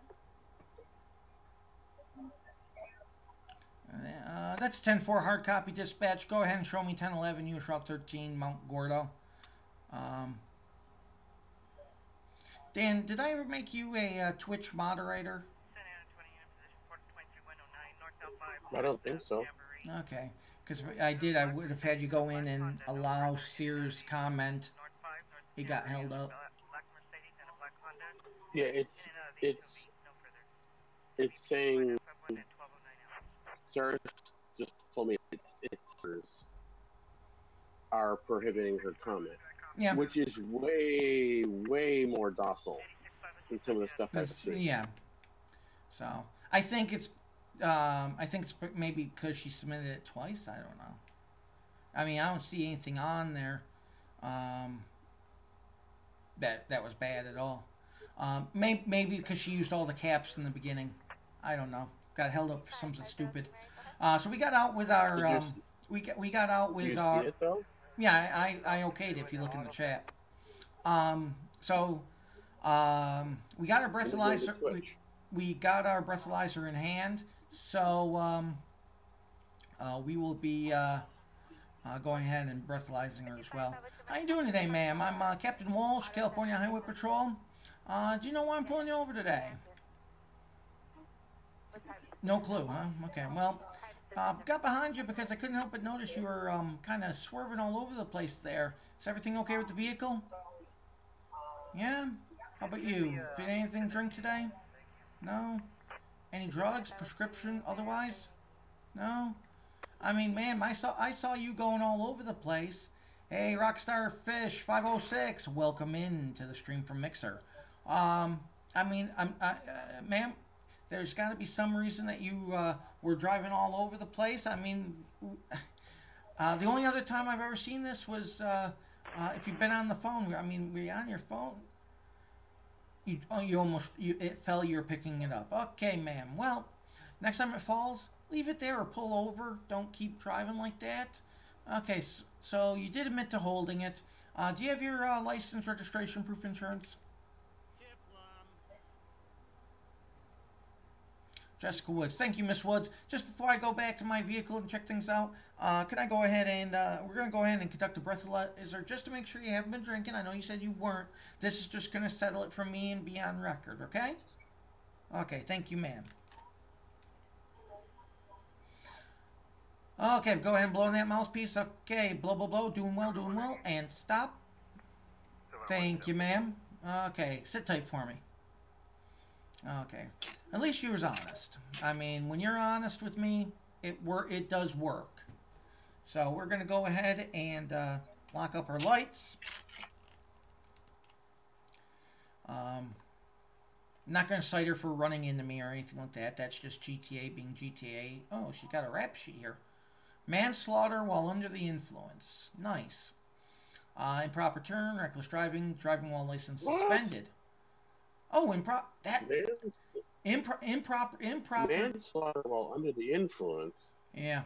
That's 10-4 hard copy dispatch. Go ahead and show me 1011 US Route 13 Mount Gordo. Dan, did I ever make you a Twitch moderator? I don't think so. Okay, because I did. I would have had you go in and allow Sears comment. It got held up. Yeah, it's saying Sirs just told me it's are prohibiting her comment. Yeah. Which is way more docile than some of the stuff I've seen. Yeah. So I think it's maybe because she submitted it twice. I don't know. I mean, I don't see anything on there that was bad at all. Maybe because she used all the caps in the beginning. I don't know. Got held up for something stupid. So we got out with our we got out with you our. See it though? Yeah, I okayed it if you look in the chat. So we got our breathalyzer. We got our breathalyzer in hand. So we will be going ahead and breathalyzing her as well. How you doing today, ma'am? I'm Captain Walsh, California Highway Patrol. Do you know why I'm pulling you over today? No clue, huh? Okay, well, got behind you because I couldn't help but notice you were kind of swerving all over the place there. Is everything okay with the vehicle? Yeah? How about you? Did anything drink today? No? Any drugs, prescription, otherwise? No? I mean, ma'am, I saw you going all over the place. Hey, Rockstar Fish 506, welcome in to the stream from Mixer. I mean, ma'am, there's got to be some reason that you were driving all over the place. I mean, the only other time I've ever seen this was if you've been on the phone. I mean, were you on your phone? It fell. You're picking it up. Okay, ma'am. Well, next time it falls, leave it there or pull over. Don't keep driving like that. Okay, so you did admit to holding it. Do you have your license, registration, proof, insurance? Jessica Woods. Thank you, Miss Woods. Just before I go back to my vehicle and check things out, can I go ahead and, we're going to go ahead and conduct a breathalyzer just to make sure you haven't been drinking. I know you said you weren't. This is just going to settle it for me and be on record, okay? Okay, thank you, ma'am. Okay, go ahead and blow on that mouthpiece. Okay, blow, blow, blow. Doing well, and stop. 7 Thank you, ma'am. Okay, sit tight for me. Okay. At least you was honest. I mean, when you're honest with me, it does work. So we're going to go ahead and lock up our lights. Not going to cite her for running into me or anything like that. That's just GTA being GTA. Oh, she's got a rap sheet here. Manslaughter while under the influence. Nice. Improper turn, reckless driving, driving while license suspended. Oh, improper. Manslaughter while under the influence. Yeah,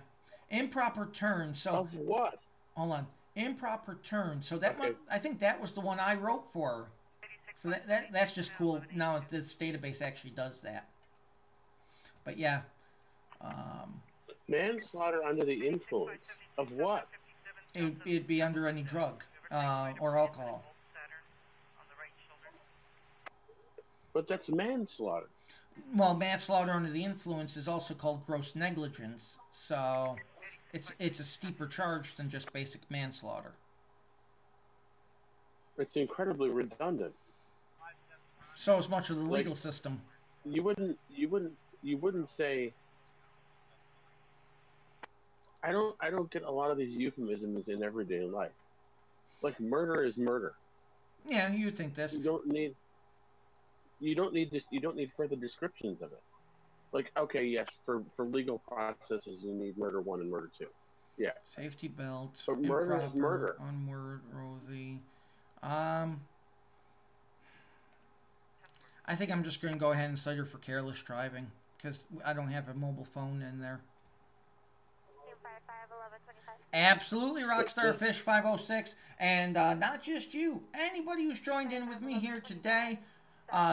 improper turn. So of what? Hold on. Improper turn. So that one, I think that was the one I wrote for her. So that's just cool. Now this database actually does that. But yeah. Manslaughter under the influence of what? It'd be under any drug or alcohol. But that's manslaughter. Well, manslaughter under the influence is also called gross negligence. So it's a steeper charge than just basic manslaughter. It's incredibly redundant. So is much of the legal system. You wouldn't say. I don't get a lot of these euphemisms in everyday life. Like murder is murder. Yeah, you would think this. You don't need this. You don't need further descriptions of it. Like, okay, yes, for legal processes, you need murder 1 and murder 2. Yeah. Safety belt. But murder is murder. Unworthy. I think I'm just going to go ahead and cite her for careless driving because I don't have a mobile phone in there. Absolutely, Rockstar Fish 506, and not just you. Anybody who's joined in with me here today,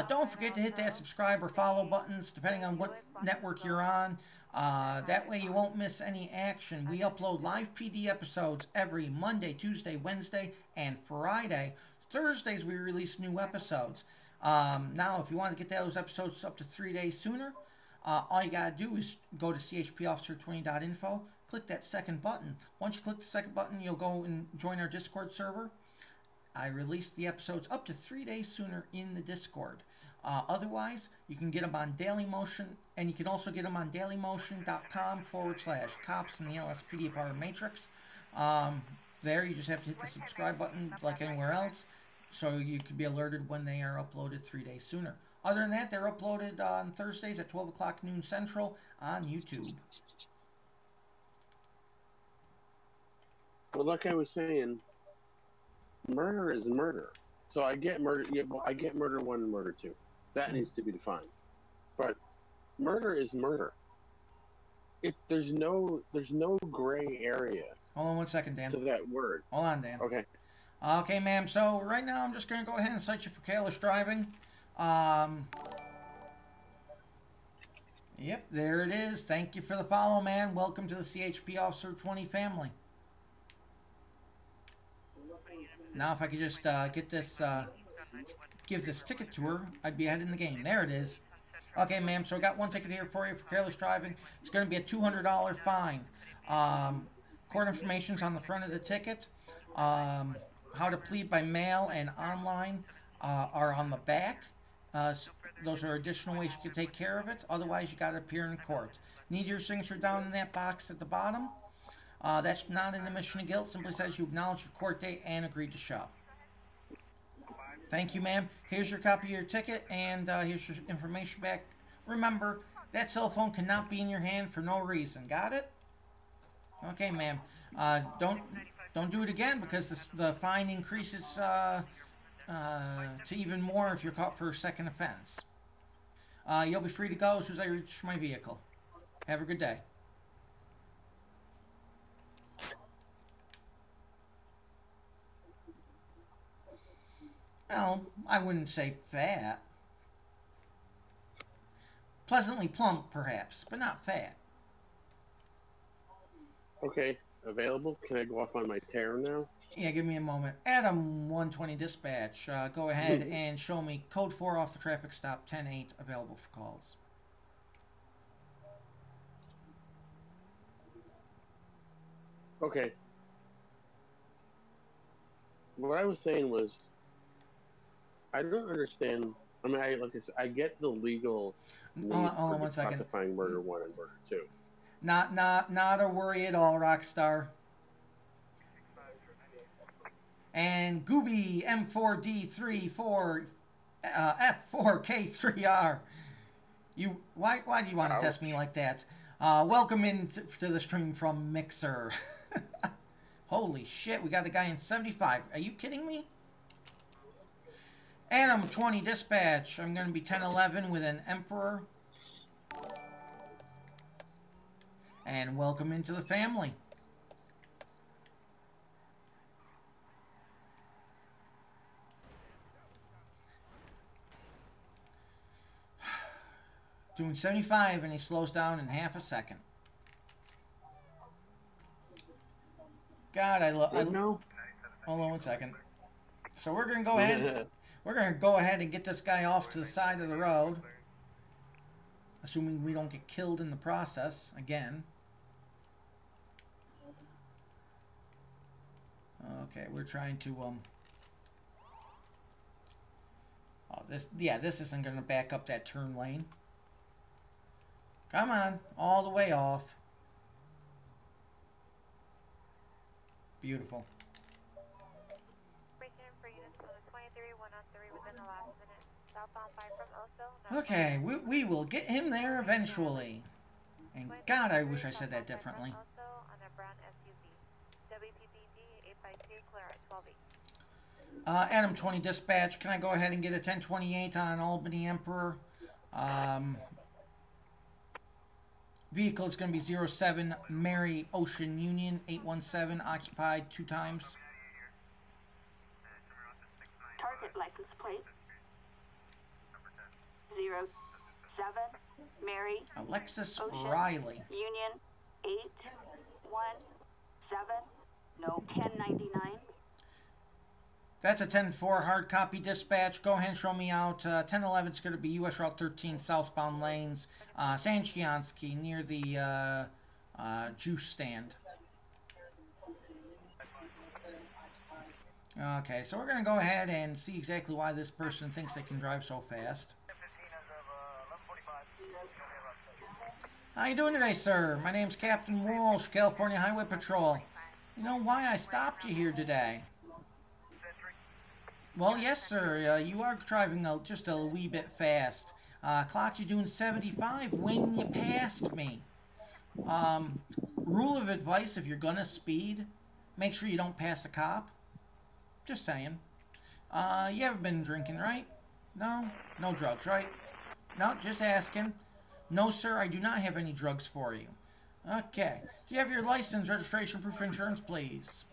don't forget to hit that subscribe or follow buttons, depending on what network you're on. That way you won't miss any action. We upload LivePD episodes every Monday, Tuesday, Wednesday, and Friday. Thursdays we release new episodes. Now, if you want to get those episodes up to 3 days sooner, all you got to do is go to chpofficer20.info. Click that second button. Once you click the second button, you'll go and join our Discord server. I release the episodes up to 3 days sooner in the Discord. Otherwise, you can get them on Dailymotion, and you can also get them on dailymotion.com/cops in the LSPDFR matrix. There, you just have to hit the subscribe button like anywhere else, so you can be alerted when they are uploaded 3 days sooner. Other than that, they're uploaded on Thursdays at 12 o'clock noon Central on YouTube. Well, like I was saying, murder is murder. So I get murder. Yeah, I get murder 1 and murder 2. That needs to be defined. But murder is murder. There's no gray area. Hold on 1 second, Dan. To that word. Hold on, Dan. Okay. Okay, ma'am. So right now, I'm just going to go ahead and cite you for careless driving. Yep, there it is. Thank you for the follow, man. Welcome to the CHP Officer 20 family. Now, if I could just get this, give this ticket to her, I'd be ahead in the game. There it is. Okay, ma'am. So I got one ticket here for you for careless driving. It's going to be a $200 fine. Court information's on the front of the ticket. How to plead by mail and online are on the back. Those are additional ways you can take care of it. Otherwise, you got to appear in court. Need your signature down in that box at the bottom. That's not an admission of guilt. Simply says you acknowledge your court date and agreed to show. Thank you, ma'am. Here's your copy of your ticket, and here's your information back. Remember, that cell phone cannot be in your hand for no reason. Got it? Okay, ma'am. Don't do it again because the fine increases to even more if you're caught for a second offense. You'll be free to go as soon as I reach my vehicle. Have a good day. Well, I wouldn't say fat. Pleasantly plump, perhaps, but not fat. Okay, available. Can I go off on my tear now? Yeah, give me a moment. Adam 120 Dispatch, go ahead and show me code 4 off the traffic stop, 10-8, available for calls. Okay. What I was saying was, I don't understand. I mean, like I said, I get the legal need Hold on for one second. declassifying murder 1 and murder 2. Not a worry at all, Rockstar. And Gooby M4D34 F4K3R. Why do you want to test me like that? Welcome into the stream from Mixer. Holy shit, we got a guy in 75. Are you kidding me? Adam 20 dispatch. I'm going to be 1011 with an Emperor. And welcome into the family. Doing 75 and he slows down in half a second. God, I love. No. Hold on one second. So we're gonna go ahead. We're gonna go ahead and get this guy off to the side of the road, assuming we don't get killed in the process again. Okay, we're trying to Oh, this isn't gonna back up that turn lane. Come on, all the way off. Beautiful. Okay, we will get him there eventually. And God, I wish I said that differently. Adam 20 dispatch, can I go ahead and get a 1028 on Albany Emperor? Vehicle is going to be 07 Mary Ocean Union 817, occupied 2 times. Target license plate 07 Mary Alexis Ocean Riley. Union 817, no 1099. That's a 10-4 hard copy dispatch. Go ahead and show me out. 1011 is going to be U.S. Route 13 southbound lanes. Sanchiansky near the juice stand. Okay, so we're going to go ahead and see exactly why this person thinks they can drive so fast. How you doing today, sir? My name's Captain Walsh, California Highway Patrol. You know why I stopped you here today? Well, yes, sir. You are driving just a wee bit fast. Clocked you doing 75 when you passed me. Rule of advice, if you're gonna speed, make sure you don't pass a cop. Just saying. You haven't been drinking, right? No? No drugs, right? No, just asking. No, sir, I do not have any drugs for you. Okay. Do you have your license, registration, proof of insurance, please?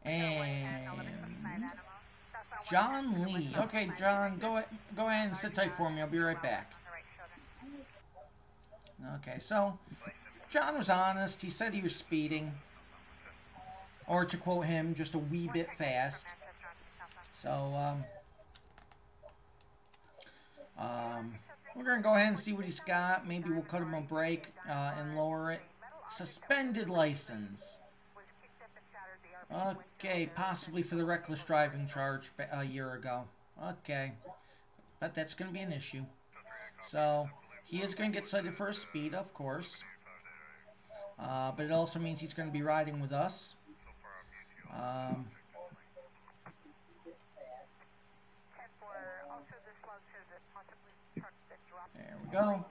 And John Lee. Okay, John, go ahead and sit tight for me. I'll be right back. Okay, so John was honest. He said he was speeding, or to quote him, just a wee bit fast. So we're gonna go ahead and see what he's got. Maybe we'll cut him a break and lower it. Suspended license. Okay, possibly for the reckless driving charge a year ago. Okay, but that's going to be an issue. So, he is going to get cited for a speed, of course. But it also means he's going to be riding with us. There we go.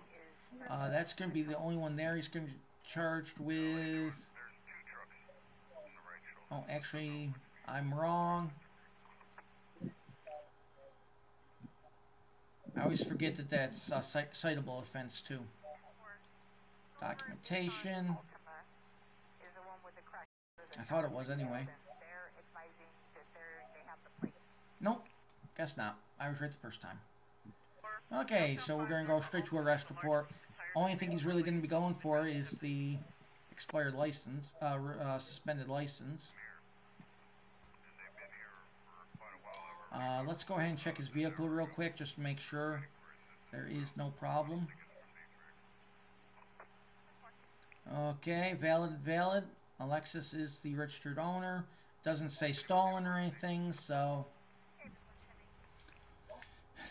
That's going to be the only one there. He's going to be charged with... Oh, actually, I'm wrong. I always forget that that's a citable offense, too. Documentation. I thought it was, anyway. Nope, guess not. I was right the first time. Okay, so we're going to go straight to arrest report. Only thing he's really going to be going for is the expired license, suspended license. Let's go ahead and check his vehicle real quick just to make sure there is no problem. Okay, valid. Alexis is the registered owner. Doesn't say stolen or anything, so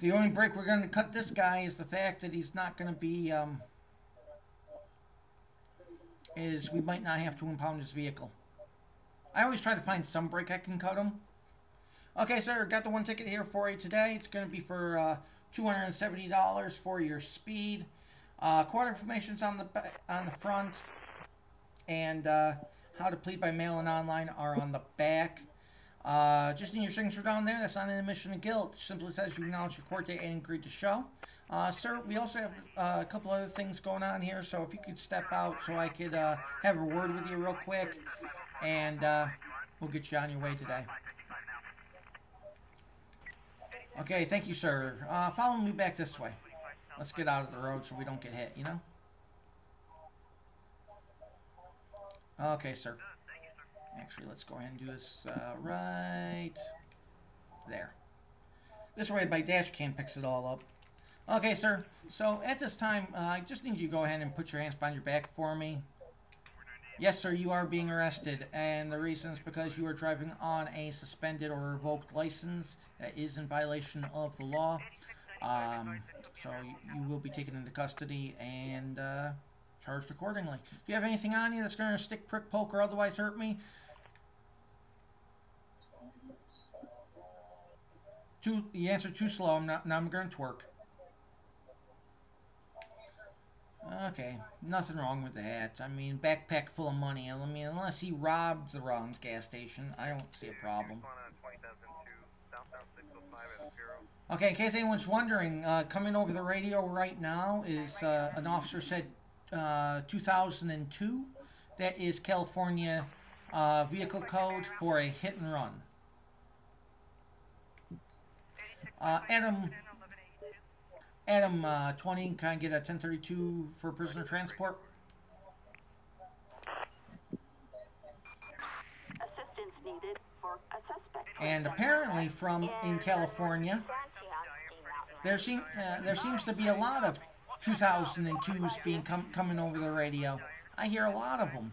the only break we're going to cut this guy is the fact that he's not going to be, is we might not have to impound his vehicle. I always try to find some break I can cut him. Okay, sir, got the one ticket here for you today. It's going to be for $270 for your speed. Court information's on the front, and how to plead by mail and online are on the back. Just need your signature down there. That's not an admission of guilt. Simply says you acknowledge your court date and agreed to show. Sir, we also have a couple other things going on here, so if you could step out so I could have a word with you real quick, and we'll get you on your way today. Okay, thank you, sir. Follow me back this way. Let's get out of the road so we don't get hit, you know? Okay, sir. Actually, let's go ahead and do this right there. This way my dash cam picks it all up. Okay, sir. So at this time, I just need you to go ahead and put your hands behind your back for me. Yes, sir, you are being arrested, and the reason is because you are driving on a suspended or revoked license that is in violation of the law. So you will be taken into custody and charged accordingly. Do you have anything on you that's going to stick, prick, poke, or otherwise hurt me? You answered too slow. Now I'm going to twerk. Okay, nothing wrong with that. I mean, backpack full of money. I mean, unless he robbed the Rollins gas station, I don't see a problem. Okay, in case anyone's wondering, coming over the radio right now is an officer said 2002. That is California vehicle code for a hit and run. Adam 20, can I get a 1032 for prisoner transport? Assistance needed for a suspect. And apparently from in California, there seems to be a lot of 2002s being coming over the radio. I hear a lot of them.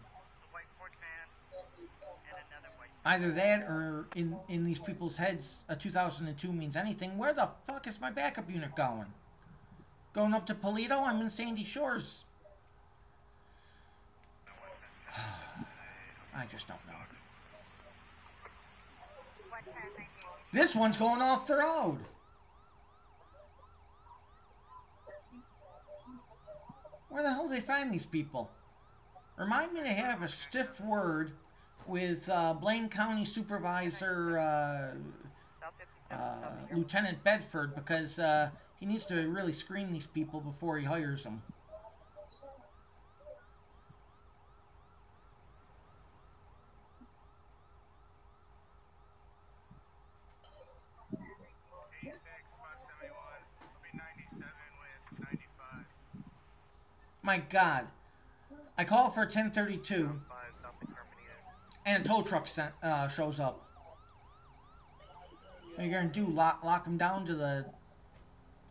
Either that or in these people's heads, a 2002 means anything. Where the fuck is my backup unit going? Going up to Paleto? I'm in Sandy Shores. I just don't know. This one's going off the road. Where the hell do they find these people? Remind me to have a stiff word with Blaine County Supervisor Lieutenant Bedford, because he needs to really screen these people before he hires them. My God. I call for a 1032 and a tow truck shows up. What are you going to do? Lock him down to the...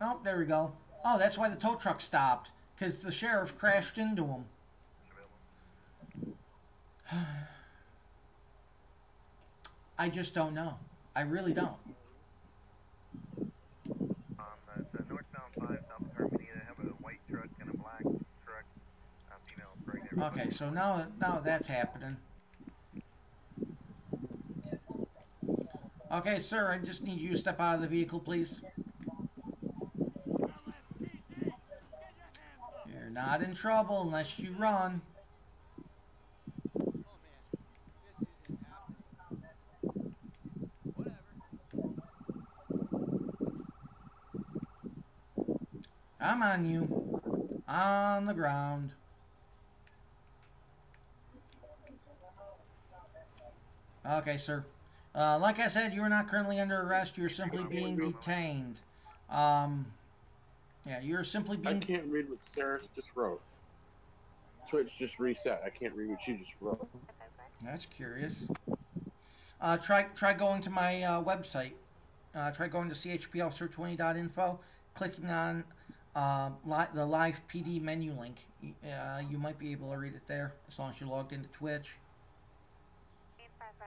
Oh, there we go. Oh, that's why the tow truck stopped. Because the sheriff crashed into him. I just don't know. I really don't. The northbound 5, South Carmenita, have a white truck and a black truck. Female pregnant. Okay, so now that's happening. Okay, sir, I just need you to step out of the vehicle, please. You're not in trouble unless you run. I'm on you. On the ground. Okay, sir. Like I said, you are not currently under arrest. You're simply being detained. Yeah, you're simply being... I can't read what Sarah just wrote. Twitch just reset. I can't read what she just wrote. That's curious. Try going to my website. Try going to chplsearch20.info, clicking on the LivePD menu link. You might be able to read it there, as long as you're logged into Twitch.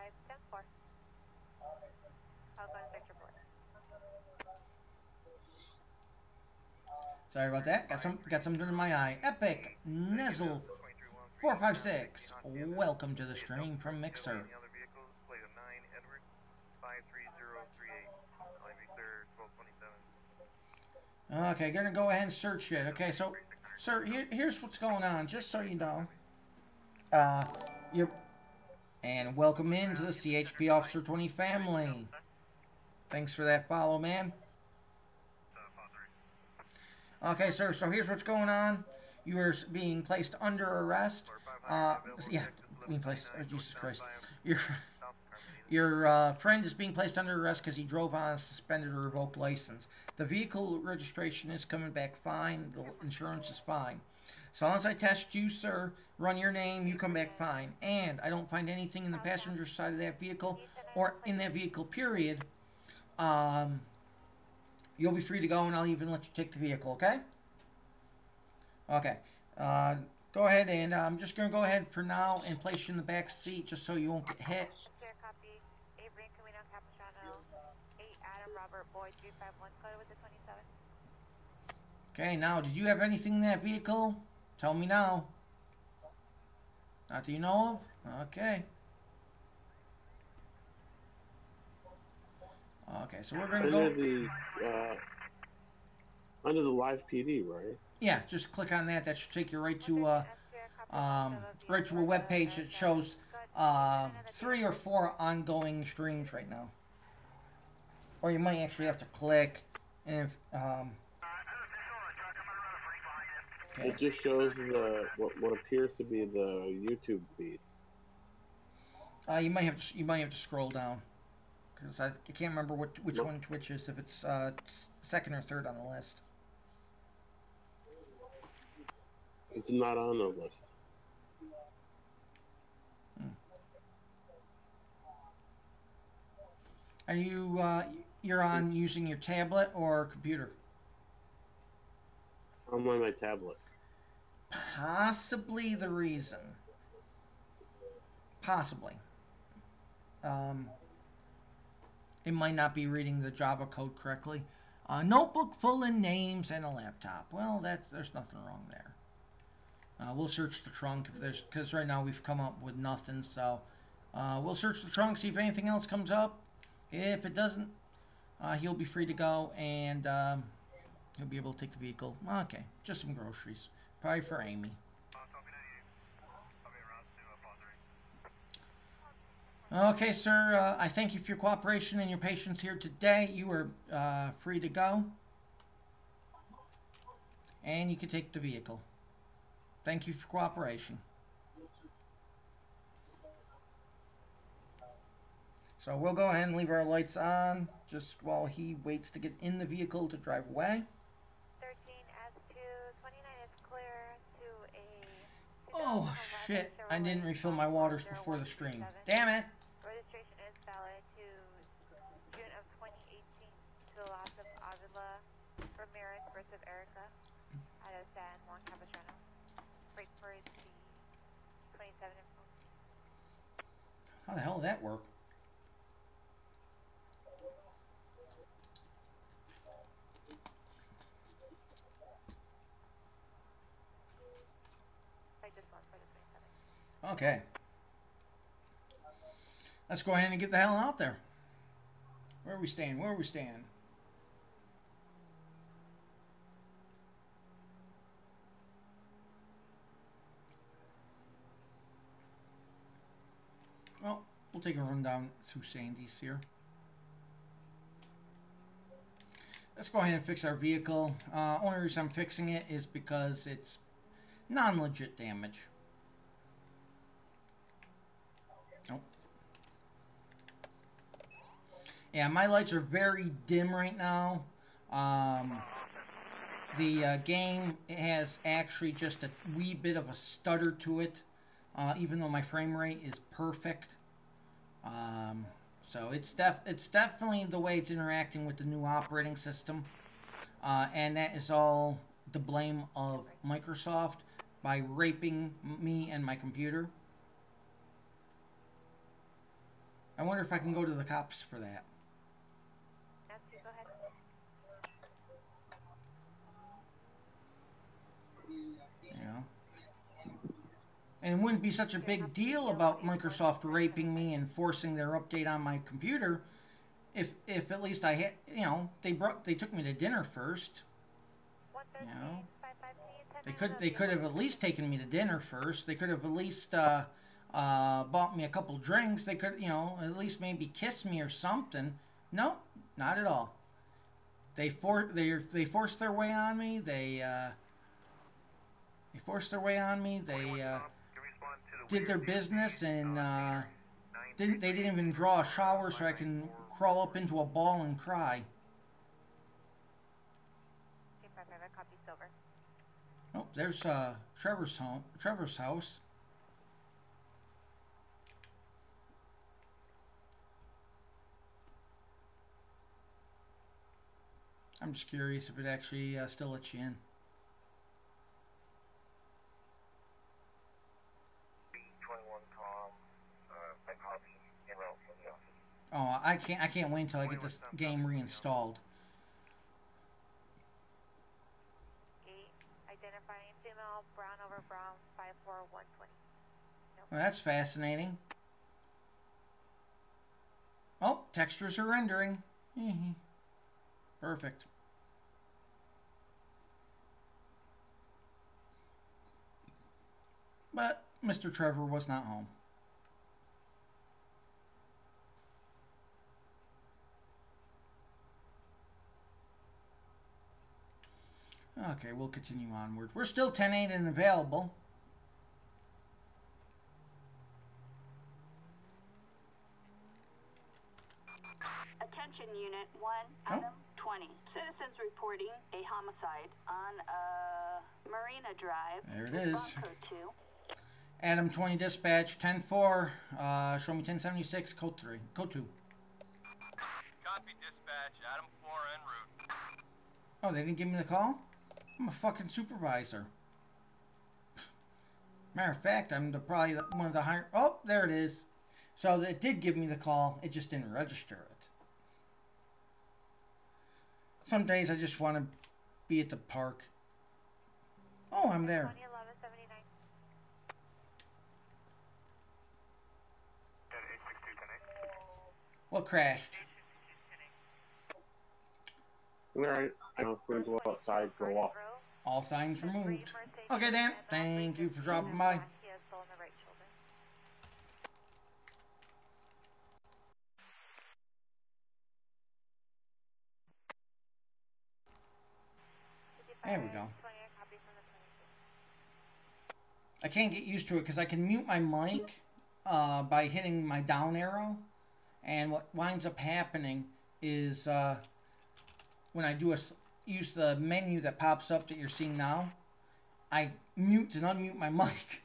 5-10-4. I'll go and search report. Sorry about that. Got something in my eye. Epic Nizzle 456. Welcome to the stream from Mixer. Any other vehicles? Plate of 9 Edward 53038. Line Victor 1227. Okay, gonna go ahead and search it. Okay, so, sir, here's what's going on. Just so you know, and welcome into the CHP Officer 20 family. Thanks for that follow, man. Okay, sir. So here's what's going on. You are being placed under arrest. Yeah, being placed. Oh, Jesus Christ. Your friend is being placed under arrest because he drove on a suspended or revoked license. The vehicle registration is coming back fine. The insurance is fine. So long as I test you, sir, run your name, you come back fine. And I don't find anything in the passenger side of that vehicle or in that vehicle, period. You'll be free to go, and I'll even let you take the vehicle, okay? Okay. Go ahead, and I'm just going to go ahead for now and place you in the back seat just so you won't get hit. Clear copy. Avery and Camino Capistrano. 8 Adam Robert Boy 351 code with the 27. Okay, now, did you have anything in that vehicle? Tell me now. Not that you know of? Okay. Okay, so we're going to go... Under the LivePD, right? Yeah, just click on that. That should take you right to a web page that shows 3 or 4 ongoing streams right now. Or you might actually have to click and okay. It just shows what appears to be the YouTube feed. You might have to scroll down because I can't remember which one Twitch is, if it's second or third on the list. It's not on the list. Are you you're on using your tablet or computer? I'm on my tablet. Possibly the reason. Possibly. It might not be reading the Java code correctly. Notebook full of names and a laptop. Well, there's nothing wrong there. We'll search the trunk because right now we've come up with nothing. So we'll search the trunk, see if anything else comes up. If it doesn't, he'll be free to go, and he'll be able to take the vehicle. Okay, just some groceries, probably for Amy. Okay, sir. I thank you for your cooperation and your patience here today. You are free to go, and you can take the vehicle. Thank you for cooperation. So we'll go ahead and leave our lights on just while he waits to get in the vehicle to drive away. 13 S2 29 is clear to a... Oh, shit. I didn't refill my waters before the stream. Damn it. Registration is valid to June of 2018 to the loss of Avila Ramirez versus Erica out of San Juan Capistrano. Break for the 27 info. How the hell did that work? I just went for the 27. Okay. Let's go ahead and get the hell out there. Where are we staying? Where are we staying? Well, we'll take a run down through Sandy's here. Let's go ahead and fix our vehicle. Only reason I'm fixing it is because it's non-legit damage. Nope. Yeah, my lights are very dim right now. The game has actually just a wee bit of a stutter to it, even though my frame rate is perfect. So it's definitely the way it's interacting with the new operating system, and that is all the blame of Microsoft by raping me and my computer. I wonder if I can go to the cops for that. Nancy, go ahead. You know? And it wouldn't be such a big deal about Microsoft raping me and forcing their update on my computer if at least I had, you know, they took me to dinner first. You know? They could have at least taken me to dinner first. They could have at least bought me a couple drinks. They could, you know, at least maybe kiss me or something. No, not at all. They forced their way on me. They forced their way on me. They did their business and they didn't even draw a shower so I can crawl up into a ball and cry. Copy silver. Oh, there's Trevor's house. I'm just curious if it actually still lets you in. Oh, I can't wait until I get this game reinstalled. Identifying female, brown over brown, 54120. Nope. Well, that's fascinating. Oh, textures are rendering. Perfect. But Mr. Trevor was not home. Okay, we'll continue onward. We're still 10-8 and available. Attention Unit 1, Adam 20. Citizens reporting a homicide on Marina Drive. There it is. Response code 2. Adam 20 dispatch 10-4. Show me 1076 code 3. Code 2. Copy dispatch. Adam 4 en route. Oh, they didn't give me the call? I'm a fucking supervisor. Matter of fact, I'm probably one of the higher... Oh, there it is. So it did give me the call. It just didn't register it. Some days I just want to be at the park. Oh, I'm there. 2011-79. What crashed? Alright, I'm going to go outside for a walk. All signs removed. Okay, Dan. Thank you for dropping by. He has stolen the right shoulder. There we go. 20, copy from the 22. I can't get used to it because I can mute my mic by hitting my down arrow. And what winds up happening is when I do use the menu that pops up that you're seeing now, I mute and unmute my mic.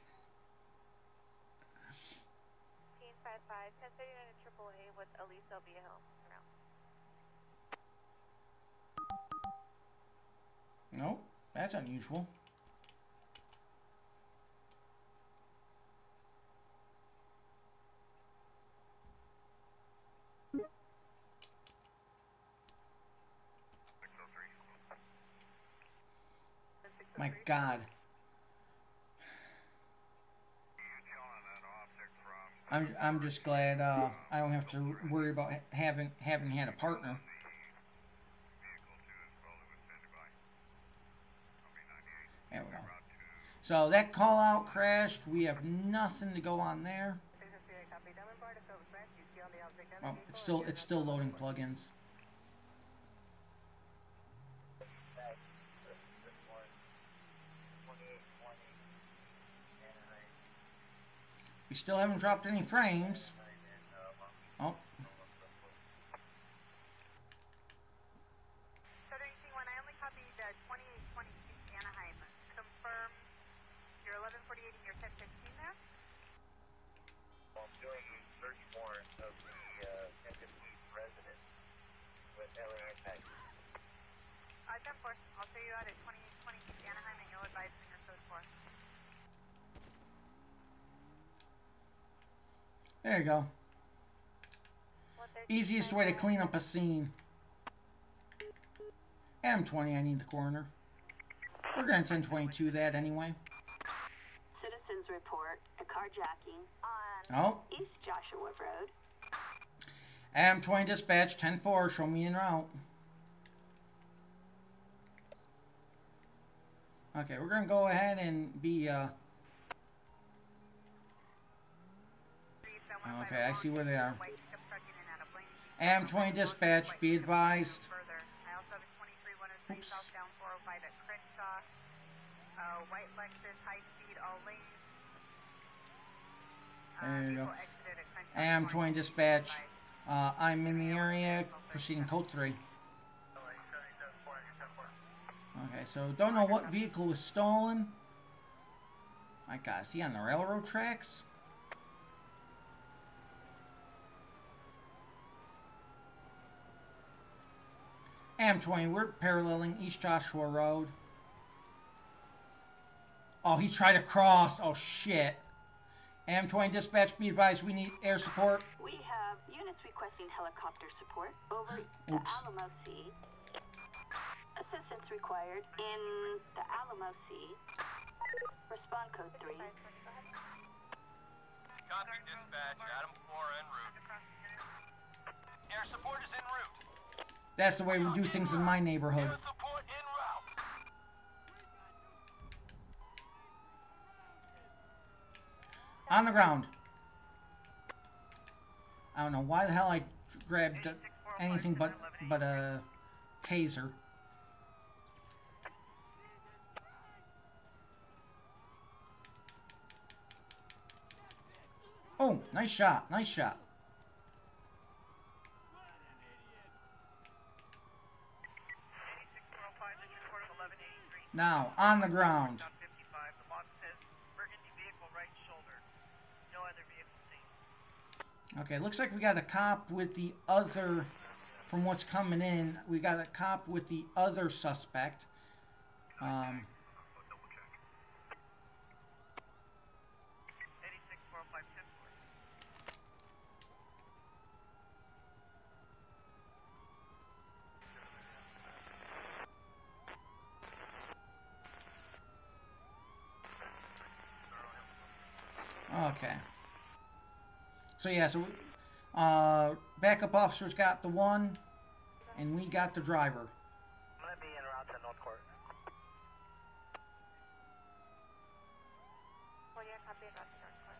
1055, 1039 to AAA with Elisa Viejo. No, that's unusual. My God. I'm just glad I don't have to worry about having had a partner. There we go. So that call out crashed. We have nothing to go on there. Oh, it's still loading plugins. We still haven't dropped any frames. Oh. Southern C1, I only copied 2826 Anaheim. Confirm your 1148 and your 1015 there? Well, I'm doing a search warrant of the 1015 resident with LA Impact. 10-4. I'll show you out at 2826 Anaheim and you'll advise me your code 4. There you go. Easiest way to clean up a scene. M20, I need the coroner. We're going to 1022 that anyway. Citizens report a carjacking on East Joshua Road. M20 dispatch, 10-4, show me en route. Okay, we're going to go ahead and be, okay, I see where they are. M20 dispatch, be advised. Oops. White Lexus, high speed, all lanes. There you go. M20 dispatch, I'm in the area, proceeding code 3. Okay, so don't know what vehicle was stolen. My God, is he on the railroad tracks? M20, we're paralleling East Joshua Road. Oh, he tried to cross. Oh, shit. M20 dispatch, be advised, we need air support. We have units requesting helicopter support over the Alamo Sea. Assistance required in the Alamo Sea. Respond code 3. Copy dispatch, Adam 4 en route. Air support is en route. That's the way we do things in my neighborhood. Air support en route. On the ground. I don't know why the hell I grabbed anything but a taser. Oh, nice shot, nice shot. Now, on the ground. Okay, looks like we got a cop with the other, from what's coming in, we got a cop with the other suspect. Okay. So yeah, so backup officers got the one, and we got the driver. I'm gonna be en route to North Court. Well, yeah, copy about the North Court.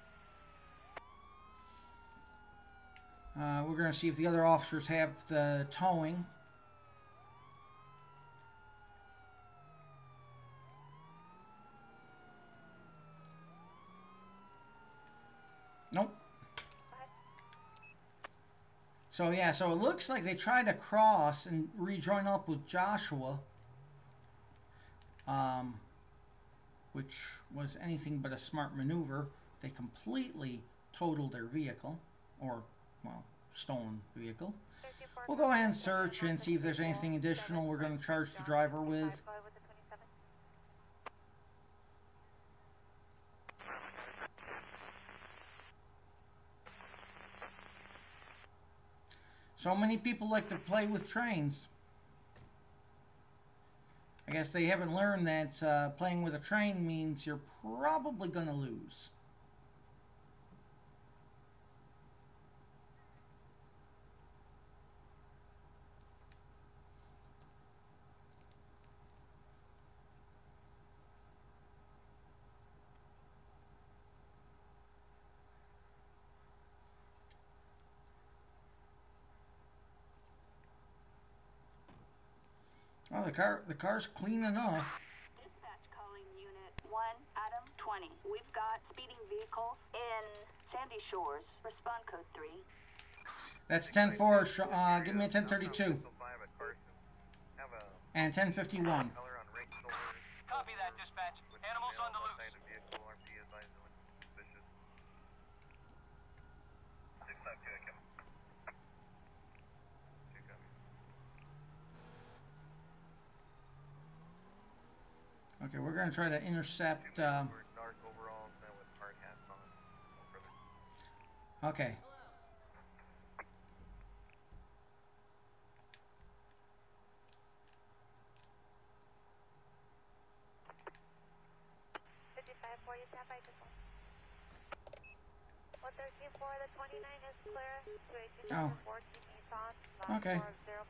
We're going to see if the other officers have the towing. Nope. So yeah, so it looks like they tried to cross and rejoin up with Joshua, which was anything but a smart maneuver. They completely totaled their vehicle, or, well, stolen vehicle. We'll go ahead and search and see if there's anything additional we're going to charge the driver with. So many people like to play with trains. I guess they haven't learned that playing with a train means you're probably going to lose. Oh, the car's clean enough. Dispatch calling unit 1, Adam 20. We've got speeding vehicles in Sandy Shores. Respond code 3. That's 10-4. Give me a 1032. And 1051. Copy that, dispatch. Animals on the loose. Okay, we're going to try to intercept... Okay. the 29 is clear. Oh. 218 Nissan. Okay.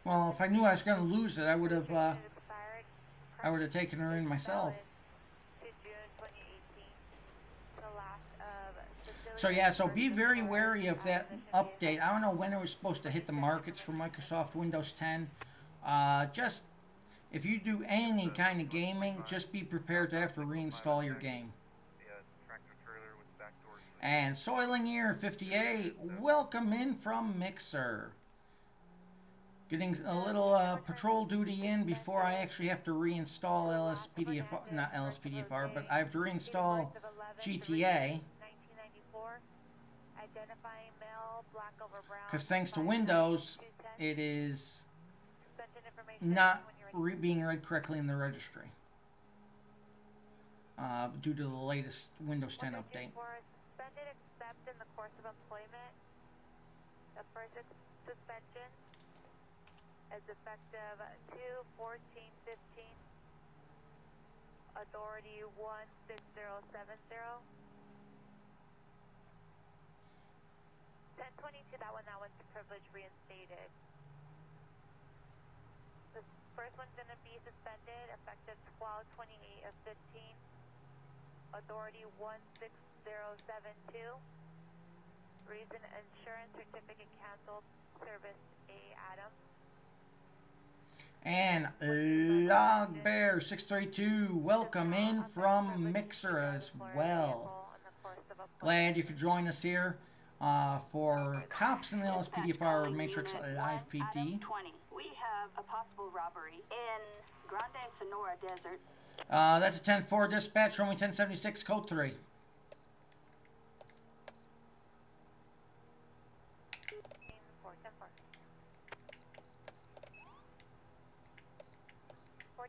Well, if I knew I was going to lose it, I would have taken her in myself. To June 2018. The last of So yeah, so be very wary of that update. I don't know when it was supposed to hit the markets for Microsoft Windows 10. Just if you do any kind of gaming, just be prepared to have to reinstall your game. And Soiling Ear 58, welcome in from Mixer. Getting a little patrol duty in before I actually have to reinstall LSPDFR, not LSPDFR, but I have to reinstall GTA. Because thanks to Windows, it is not being read correctly in the registry. Due to the latest Windows 10 update. Suspended except in the course of employment. The first suspension is effective 2/14/15. Authority 16070. 1022, that one's privilege reinstated. The first one's going to be suspended effective 12/28/15. Authority 16072. Reason insurance certificate canceled. Service A Adam. And Logbear 632, welcome in from Mixer as well. Glad you could join us here for Cops in the LSPDFR Matrix Live PD. We have a possible robbery in Grande Sonora Desert. That's a 10-4 dispatch, show me 1076, code 3.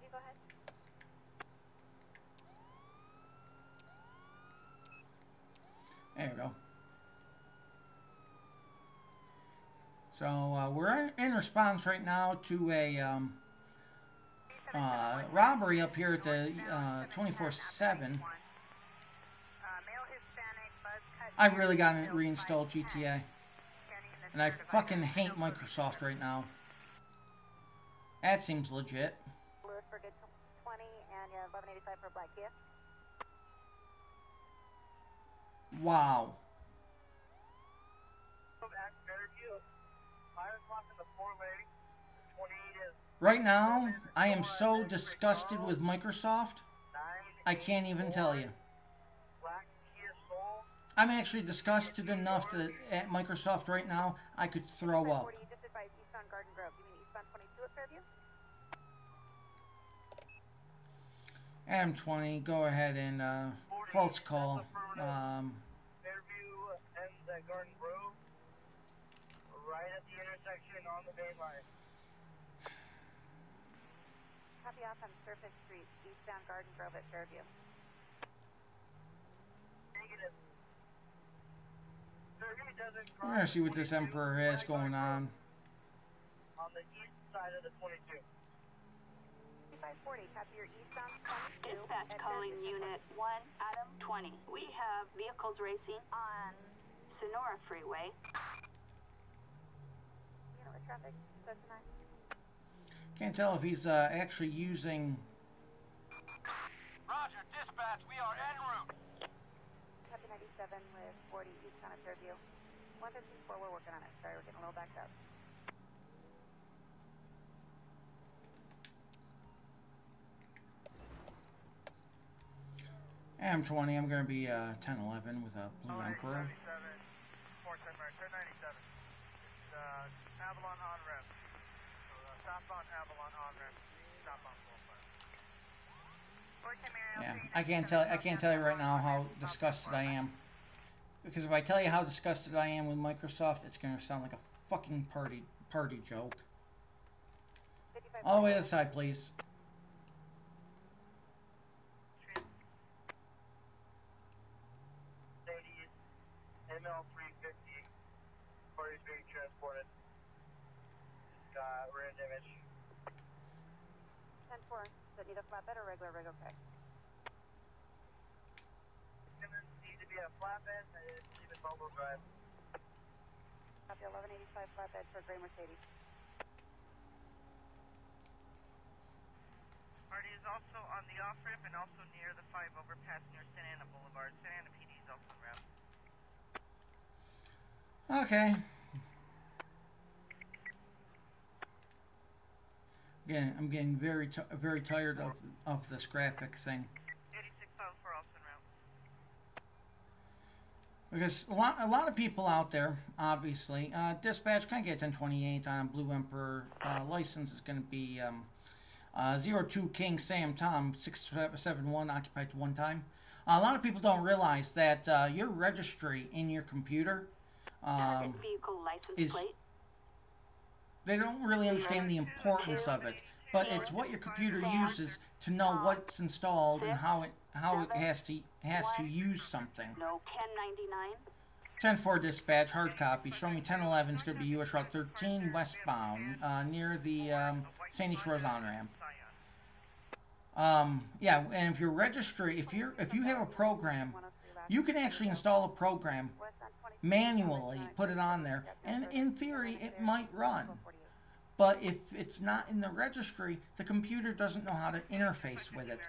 Go ahead. There you go. So we're in response right now to a robbery up here at the 24/7. I really gotta reinstall GTA. And I fucking hate Microsoft right now. That seems legit. Lewis for good 20 and 1185 for Black Kia. Wow. Right now, I am so disgusted with Microsoft, I can't even tell you. I'm actually disgusted enough that at Microsoft right now, I could throw up. M20, go ahead and false call. Fairview ends at Garden Grove, right at the intersection on the main line. Copy off on Surface Street, eastbound Garden Grove at Fairview. Negative. Fairview doesn't We're gonna see what this Emperor has going on. On the east side of the 22. 2540, copy your eastbound 22. Dispatch calling Unit 1, Adam 20. We have vehicles racing on Sonora Freeway. You know what traffic says tonight? Can't tell if he's actually using... Roger, dispatch, we are en route. Copy 97 with 40 eastbound at Fairview. 154, we're working on it. Sorry, we're getting a little backed up. M20, I'm going to be 1011 with a Blue Emperor. 97, turn 97. It's Avalon on ramp. So southbound Avalon on ramp, southbound Bullfire. Yeah, I can't tell you right now how disgusted I am. Because if I tell you how disgusted I am with Microsoft, it's going to sound like a fucking party joke. All the way to the side, please. ML 350, parties being transported. Got rear damage. 10-4, does it need a flatbed or regular rig okay? It's gonna need to be a flatbed, and it's even bubble drive. 5 flatbed for Gray Mercedes. Artie is also on the off-ramp and also near the 5 overpass near Santa Ana Boulevard. Santa Ana PD is also en route. Okay. Again, I'm getting very tired of this graphic thing. 8654 also en route. Because a lot of people out there, obviously, dispatch, can I get 1028 on Blue Emperor license is going to be 02 King Sam Tom 671 occupied one time. A lot of people don't realize that your registry in your computer vehicle license is. plate. They don't really understand the importance of it, but it's what your computer uses to know what's installed and how it has to use something. No 1099. 10-4 dispatch, hard copy. Show me 1011 is going to be US Route 13 westbound near the Sandy Shores on-ramp. Yeah, and if your registry, if you have a program, you can actually install a program manually, put it on there, and in theory it might run. But if it's not in the registry, the computer doesn't know how to interface with it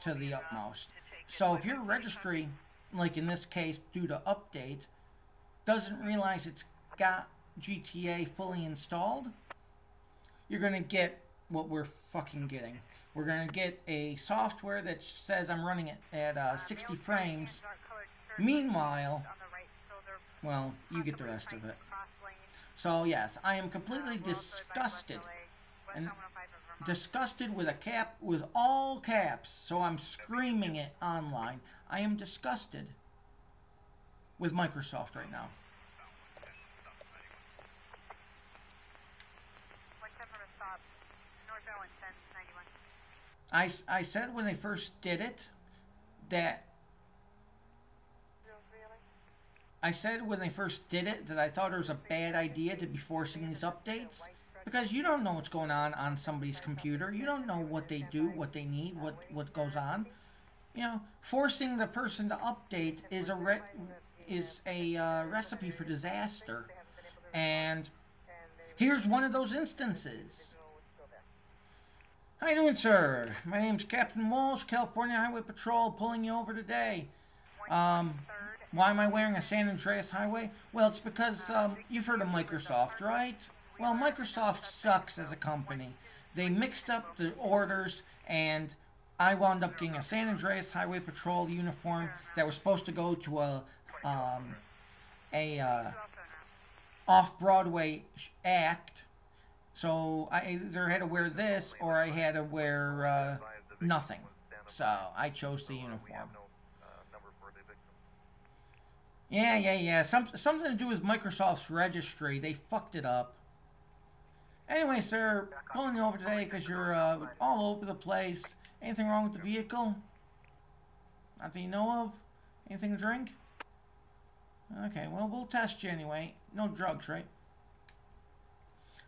to the utmost. So if your registry, like in this case, due to update, doesn't realize it's got GTA fully installed, you're going to get what we're fucking getting. We're going to get a software that says I'm running it at 60 frames. Meanwhile, well, you get the rest of it. So yes, I am completely disgusted, and disgusted with with all caps. So I'm screaming it online. I am disgusted with Microsoft right now. I said when they first did it that I thought it was a bad idea to be forcing these updates, because you don't know what's going on somebody's computer. You don't know what they do, what they need, what goes on. You know, forcing the person to update is a recipe for disaster. And here's one of those instances. How you doing, sir? My name's Captain Walsh, California Highway Patrol, pulling you over today. Why am I wearing a San Andreas highway? Well, it's because you've heard of Microsoft, right? Well, Microsoft sucks as a company. They mixed up the orders, and I wound up getting a San Andreas Highway Patrol uniform that was supposed to go to a off-Broadway act. So I either had to wear this or I had to wear nothing. So I chose the uniform. Yeah. Something to do with Microsoft's registry. They fucked it up. Anyway, sir, pulling you over today because you're all over the place. Anything wrong with the vehicle? Not that you know of? Anything to drink? Okay, well, we'll test you anyway. No drugs, right?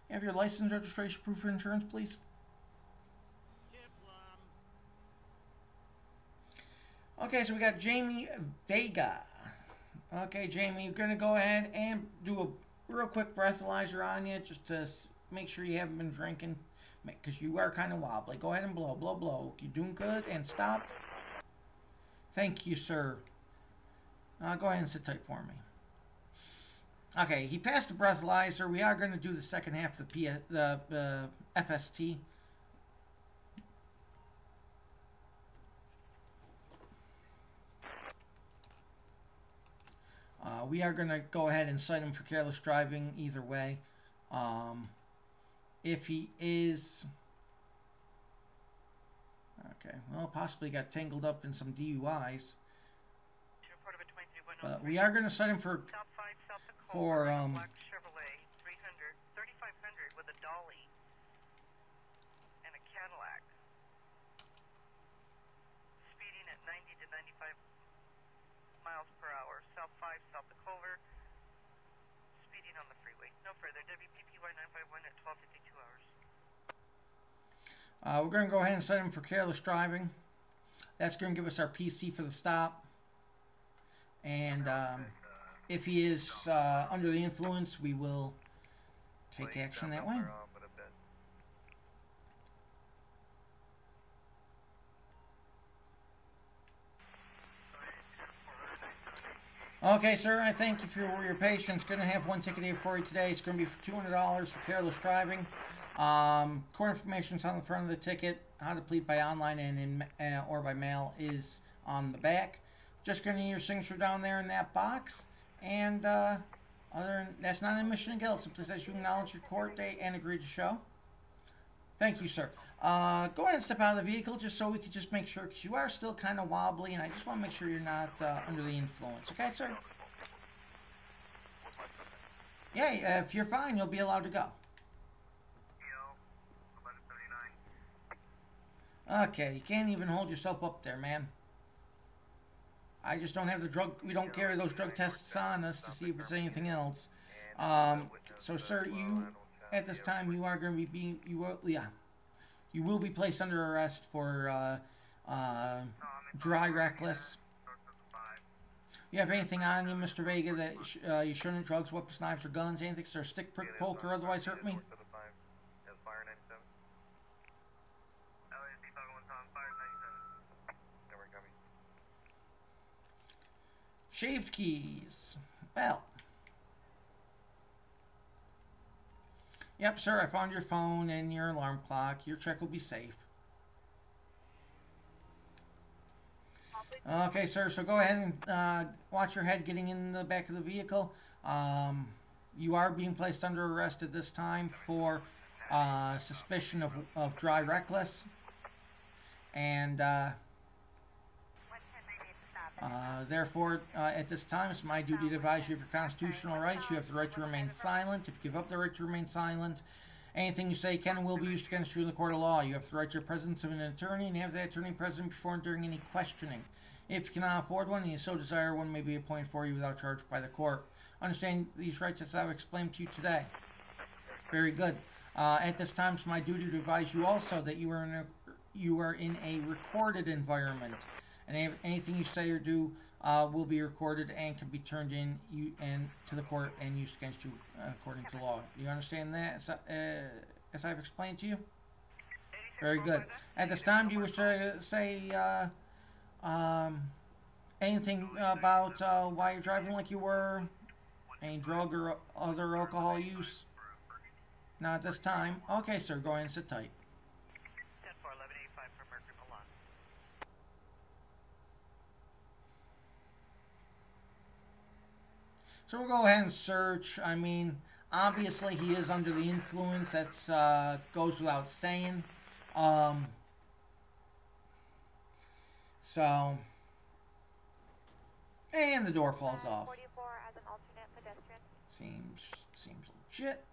You have your license, registration, proof of insurance, please? Okay, so we got Jamie Vega. Okay, Jamie, you're going to go ahead and do a real quick breathalyzer on you just to make sure you haven't been drinking, because you are kind of wobbly. Go ahead and blow, blow, blow. You're doing good, and stop. Thank you, sir. Go ahead and sit tight for me. Okay, he passed the breathalyzer. We are going to do the second half of the FST. We are going to go ahead and cite him for careless driving either way. If he is... Okay, well, possibly got tangled up in some DUIs. But we are going to cite him for Black Chevrolet 3500 with a dolly and a Cadillac, speeding at 90 to 95 miles per hour, South 5, South of Culver, speeding on the freeway. No further. WPPY 951 at 12:52 hours. We're going to go ahead and cite him for careless driving. That's going to give us our PC for the stop. And if he is under the influence, we will Take action that way. Okay, sir, I thank you for your patience. Going to have one ticket here for you today. It's going to be for $200 for careless driving. Court information is on the front of the ticket. How to plead by online and or by mail is on the back. Just going to need your signature down there in that box. And other than that's not an admission of guilt. Simply says you acknowledge your court date and agree to show. Thank you, sir. Go ahead and step out of the vehicle just so we can just make sure, because you are still kind of wobbly, and I just want to make sure you're not under the influence. Okay, sir? Yeah, if you're fine, you'll be allowed to go. Okay, you can't even hold yourself up there, man. I just don't have the drug, we don't carry those drug tests on us to see if it's anything else. So, sir, you, at this time, you are going to be being, you will be placed under arrest for dry reckless. You have anything on you, Mr. Vega, that you shouldn't? Drugs, weapons, knives, or guns, anything, sir? Stick, prick, poke, or otherwise hurt me? Shaved keys. Well. Yep, sir, I found your phone and your alarm clock. Your check will be safe. Okay, sir, so go ahead and watch your head getting in the back of the vehicle. You are being placed under arrest at this time for suspicion of dry reckless. And therefore, at this time, it's my duty to advise you of your constitutional rights. You have the right to remain silent. If you give up the right to remain silent, anything you say can and will be used against you in the court of law. You have the right to the presence of an attorney and have that attorney present before and during any questioning. If you cannot afford one and you so desire, one may be appointed for you without charge by the court. Understand these rights as I've explained to you today. Very good. At this time, it's my duty to advise you also that you are in a recorded environment. And anything you say or do will be recorded and can be turned in to the court and used against you according to law. Do you understand that as I've explained to you? Very good. At this time, do you wish to say anything about why you're driving like you were? Any drug or other alcohol use? Not at this time. Okay, sir. Go ahead and sit tight. So we'll go ahead and search. I mean, obviously he is under the influence. That's goes without saying. So, and the door falls off. 44 as an alternate pedestrian. Seems legit.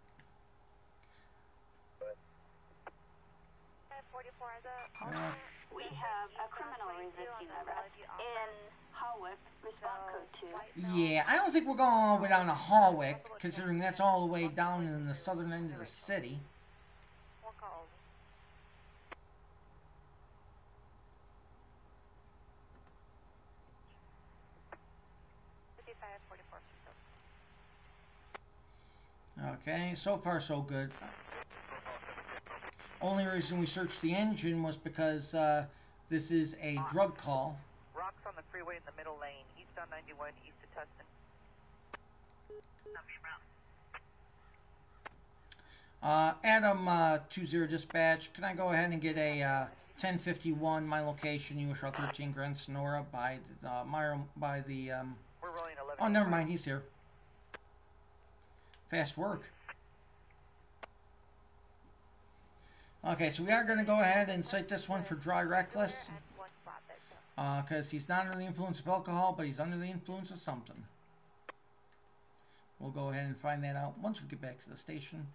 44 as a alternate. We have a criminal resisting arrest in Hawick, response code 2. Yeah, I don't think we're going all the way down to Hawick, considering that's all the way down in the southern end of the city. Okay, so far so good. Only reason we searched the engine was because this is a drug call. Rocks on the freeway in the middle lane, east on 91, east of Tustin. Adam 20 dispatch, can I go ahead and get a 1051, my location, US Route 13, Grand Sonora, by the oh, never mind, he's here. Fast work. Okay, so we are going to go ahead and cite this one for dry reckless. Because he's not under the influence of alcohol, but he's under the influence of something. We'll go ahead and find that out once we get back to the station.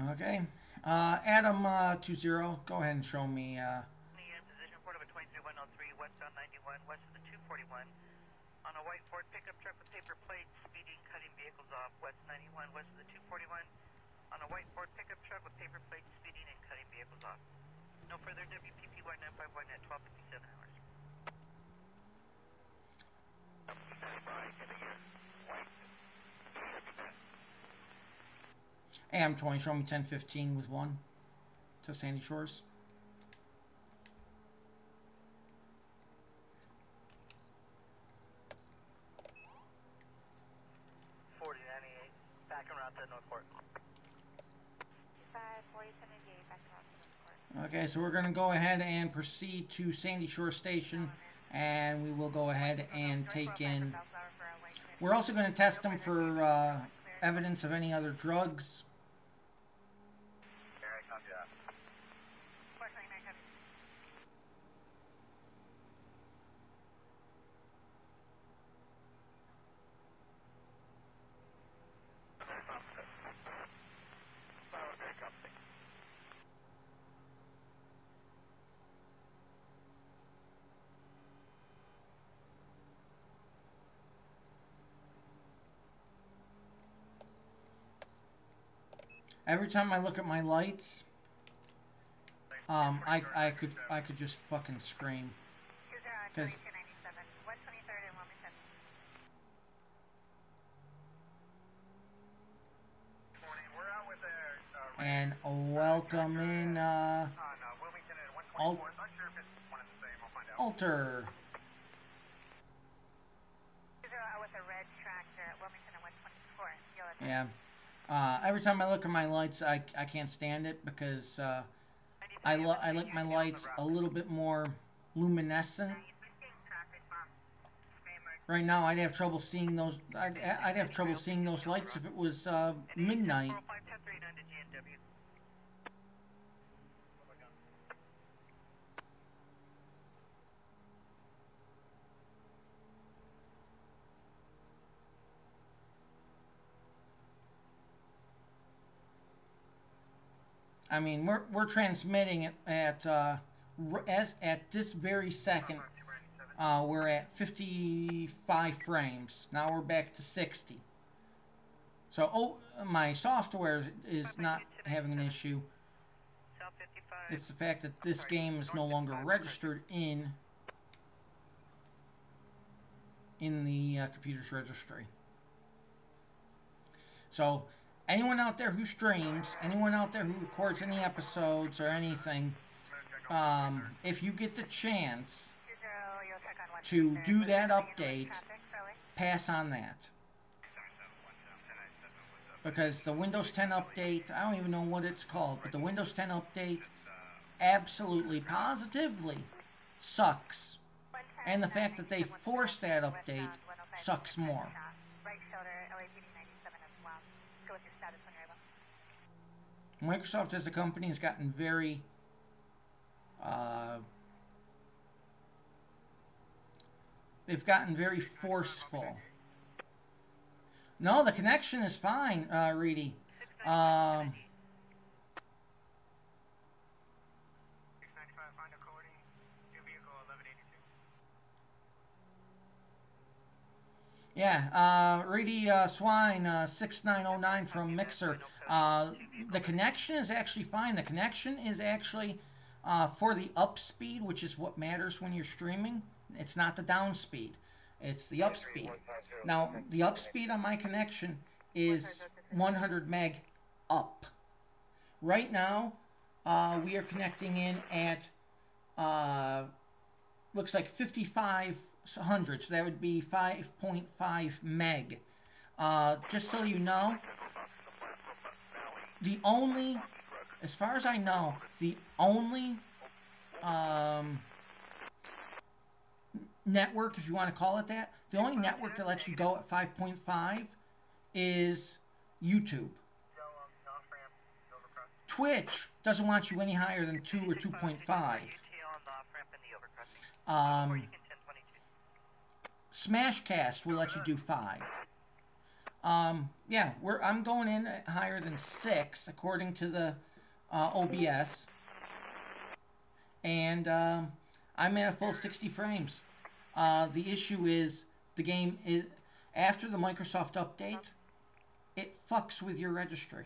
Okay. Adam 20, go ahead and show me. In position port of a 23103, westbound 91, west of the 241. On a white Ford pickup truck with paper plates, speeding, cutting vehicles off, west 91, west of the 241. On a white Ford pickup truck with paper plates, speeding and cutting vehicles off. No further WPPY 951 at 12:57 hours. AM 20, show me 1015 with 1 to Sandy Shores. Back around to Northport. 54078, back around to Northport. Okay, so we're going to go ahead and proceed to Sandy Shore Station, and we will go ahead and take in. We're also going to test them for evidence of any other drugs. Every time I look at my lights, I could just fucking scream. Because and welcome in Alter. Yeah. Every time I look at my lights, I can't stand it because I like my lights a little bit more luminescent. Right now, I'd have trouble seeing those. I'd have trouble seeing those lights if it was midnight. I mean, we're transmitting it at at this very second. We're at 55 frames. Now we're back to 60. So my software is not having an issue. It's the fact that this game is no longer registered in the computer's registry. So anyone out there who streams, anyone out there who records any episodes or anything, if you get the chance to do that update, pass on that. Because the Windows 10 update, I don't even know what it's called, but the Windows 10 update absolutely, positively sucks. And the fact that they forced that update sucks more. Microsoft as a company has gotten very they've gotten very forceful. No, the connection is fine, Reedy. Yeah, Reedy Swine 6909 from Mixer. The connection is actually fine. The connection is actually for the up speed, which is what matters when you're streaming. It's not the down speed. It's the up speed. Now, the up speed on my connection is 100 meg up. Right now, we are connecting in at, looks like 5500, so that would be 5.5 meg. Just so you know, the only, as far as I know, the only network, if you want to call it that, the only network that lets you go at 5.5 is YouTube. Twitch doesn't want you any higher than 2 or 2.5. Smashcast will let you do 5. Yeah, I'm going in at higher than 6 according to the OBS, and I'm at a full 60 frames. The issue is the game is after the Microsoft update, it fucks with your registry.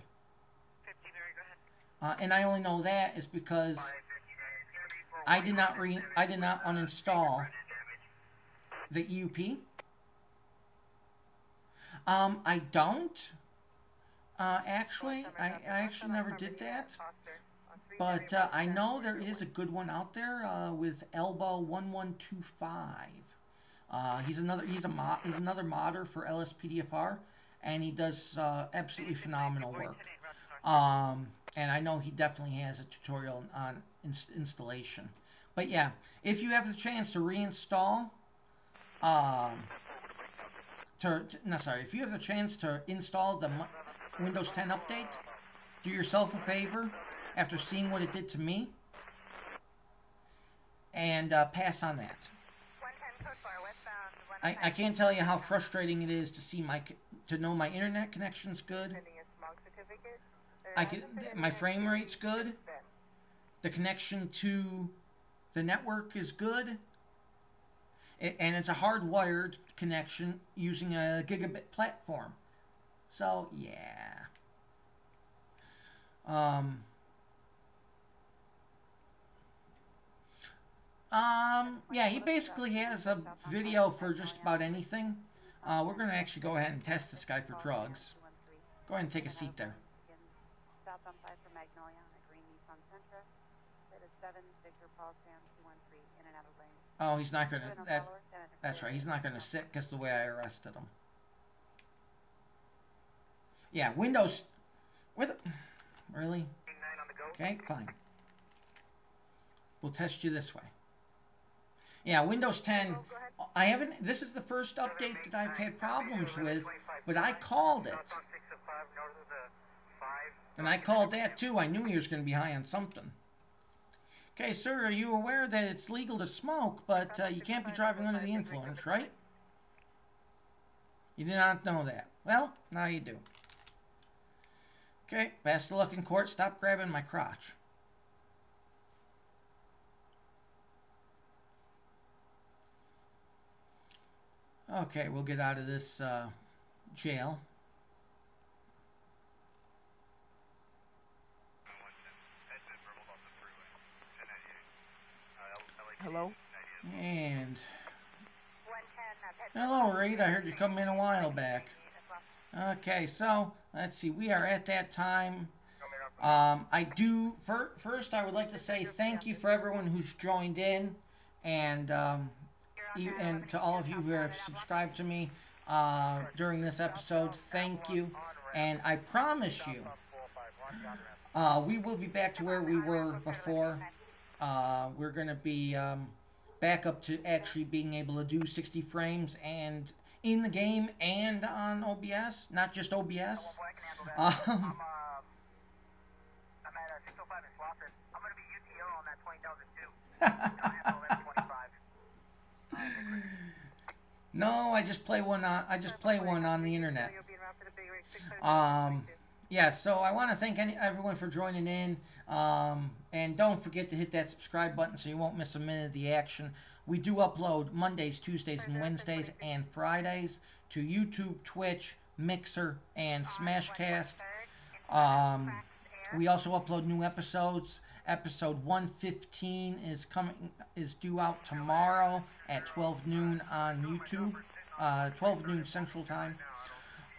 50, Mary, go ahead. And I only know that is because I did not uninstall the EUP. I don't. Actually, I actually never did that. But I know there is a good one out there with Elbow 1125. He's another modder for LSPDFR, and he does absolutely phenomenal work. And I know he definitely has a tutorial on installation. But yeah, if you have the chance to reinstall, if you have the chance to install the Windows 10 update, do yourself a favor after seeing what it did to me, and pass on that. I can't tell you how frustrating it is to know my internet connection's good. My frame rate's good. The connection to the network is good. And it's a hardwired connection using a gigabit platform. So, yeah. Yeah, he basically has a video for just about anything. We're going to actually go ahead and test this guy for drugs. Go ahead and take a seat there. South on 5 for Magnolia on a green Nissan Sentra. That is 7 Victor Paul Sam 213 in and out of lane. Oh, he's not going to... That's right. He's not going to sit because the way I arrested him. Yeah, Windows... Really? Okay, fine. We'll test you this way. Yeah, Windows 10... I haven't... This is the first update that I've had problems with, but I called it. And I called that too. I knew he was going to be high on something. Okay, sir, are you aware that it's legal to smoke, but you can't be driving under the influence, right? You did not know that. Well, now you do. Okay, best of luck in court. Stop grabbing my crotch. Okay, we'll get out of this jail. Hello? And... Hello, Reed. I heard you come in a while back. Okay, so, let's see. We are at that time. First, I would like to say thank you for everyone who's joined in. And to all of you who have subscribed to me during this episode, thank you. And I promise you, we will be back to where we were before. We're going to be back up to actually being able to do 60 frames and in the game and on OBS, not just OBS. I'm at 605 in Slaughter. I'm going to be UTO on that 20,002. No, I just play one on the internet. Yeah, so I want to thank everyone for joining in. And don't forget to hit that subscribe button so you won't miss a minute of the action. We do upload Mondays, Tuesdays, and Wednesdays, and Fridays to YouTube, Twitch, Mixer, and Smashcast. We also upload new episodes. Episode 115 is due out tomorrow at 12 noon on YouTube, 12 noon Central Time.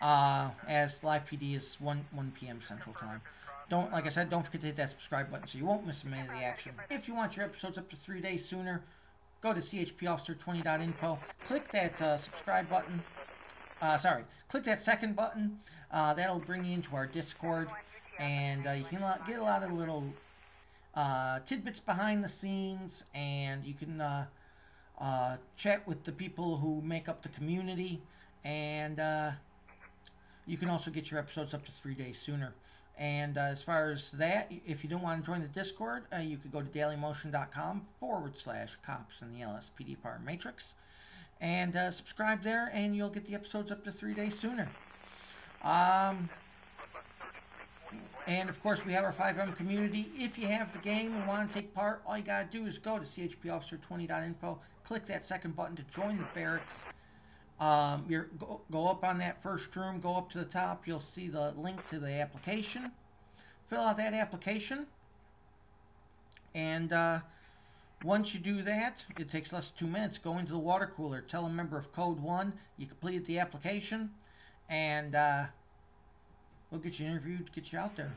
As LivePD is 1 p.m. Central Time. Like I said, don't forget to hit that subscribe button so you won't miss a minute of the action. If you want your episodes up to 3 days sooner, go to chpofficer20.info. Click that subscribe button. Click that second button. That'll bring you into our Discord, and you can get a lot of little tidbits behind the scenes, and you can chat with the people who make up the community, and you can also get your episodes up to 3 days sooner. And as far as that, if you don't want to join the Discord, you could go to dailymotion.com/cops in the LSPDFR Matrix and subscribe there, and you'll get the episodes up to 3 days sooner. And of course, we have our fivem community. If you have the game and want to take part, all you gotta do is go to chpofficer20.info, click that second button to join the barracks. Go up on that first room, go up to the top, you'll see the link to the application. Fill out that application, and once you do that, it takes less than 2 minutes. Go into the water cooler, tell a member of Code 1 you completed the application, and we'll get you interviewed, get you out there.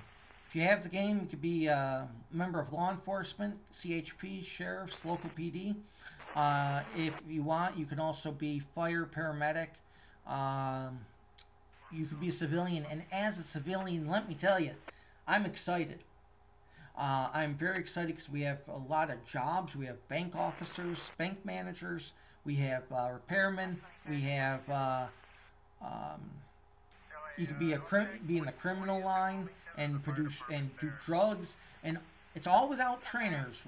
If you have the game, you could be a member of law enforcement, CHP, sheriffs, local PD. If you want, you can also be fire, paramedic. You could be a civilian. And as a civilian, let me tell you, I'm excited. I'm very excited because we have a lot of jobs. We have bank officers, bank managers. We have repairmen. We have... you could be in the criminal line and produce and do drugs, and it's all without trainers.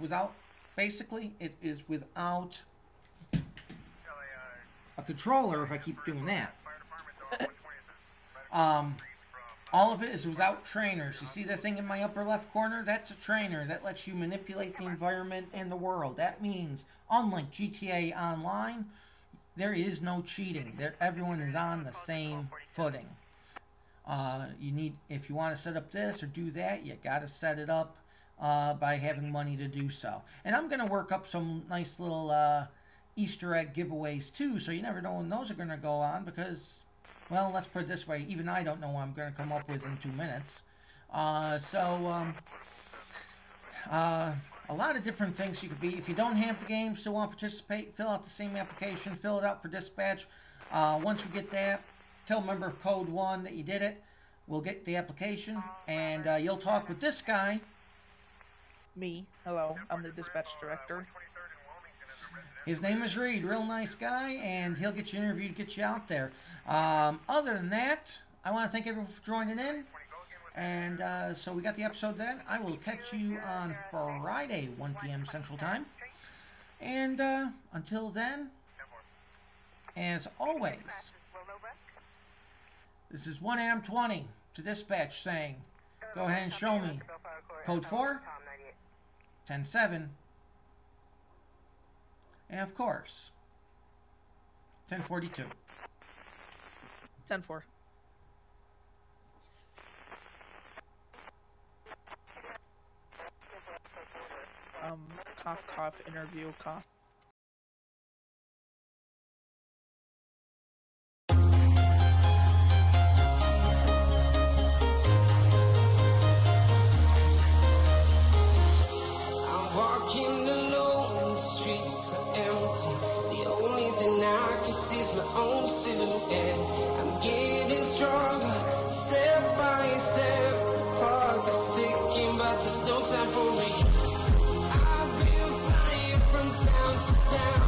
Basically, it is without a controller. If I keep doing that, all of it is without trainers. You see the thing in my upper left corner? That's a trainer that lets you manipulate the environment and the world. That means, unlike GTA Online, there is no cheating. Everyone is on the same footing. If you want to set up this or do that, you got to set it up by having money to do so. And I'm going to work up some nice little Easter egg giveaways too, so you never know when those are going to go on because, well, let's put it this way, even I don't know what I'm going to come up with in 2 minutes. A lot of different things you could be. If you don't have the game, still want to participate, fill out the same application, fill it out for dispatch. Once we get that, tell a member of Code 1 that you did it. We'll get the application, and you'll talk with this guy. Me. Hello. I'm the dispatch director. His name is Reed. Real nice guy, and he'll get you interviewed, get you out there. Other than that, I want to thank everyone for joining in. And so we got the episode then. I will catch you on Friday, 1 p.m. Central Time. And until then, as always, this is 1AM20 to dispatch saying, go ahead and show me Code 4, 10-7, and of course, 10-42. 10-4. Cough, cough, interview, cough. Walking alone, the streets are empty. The only thing I can see is my own silhouette. I'm getting stronger, step by step. The clock is ticking, but there's no time for rest. I've been flying from town to town.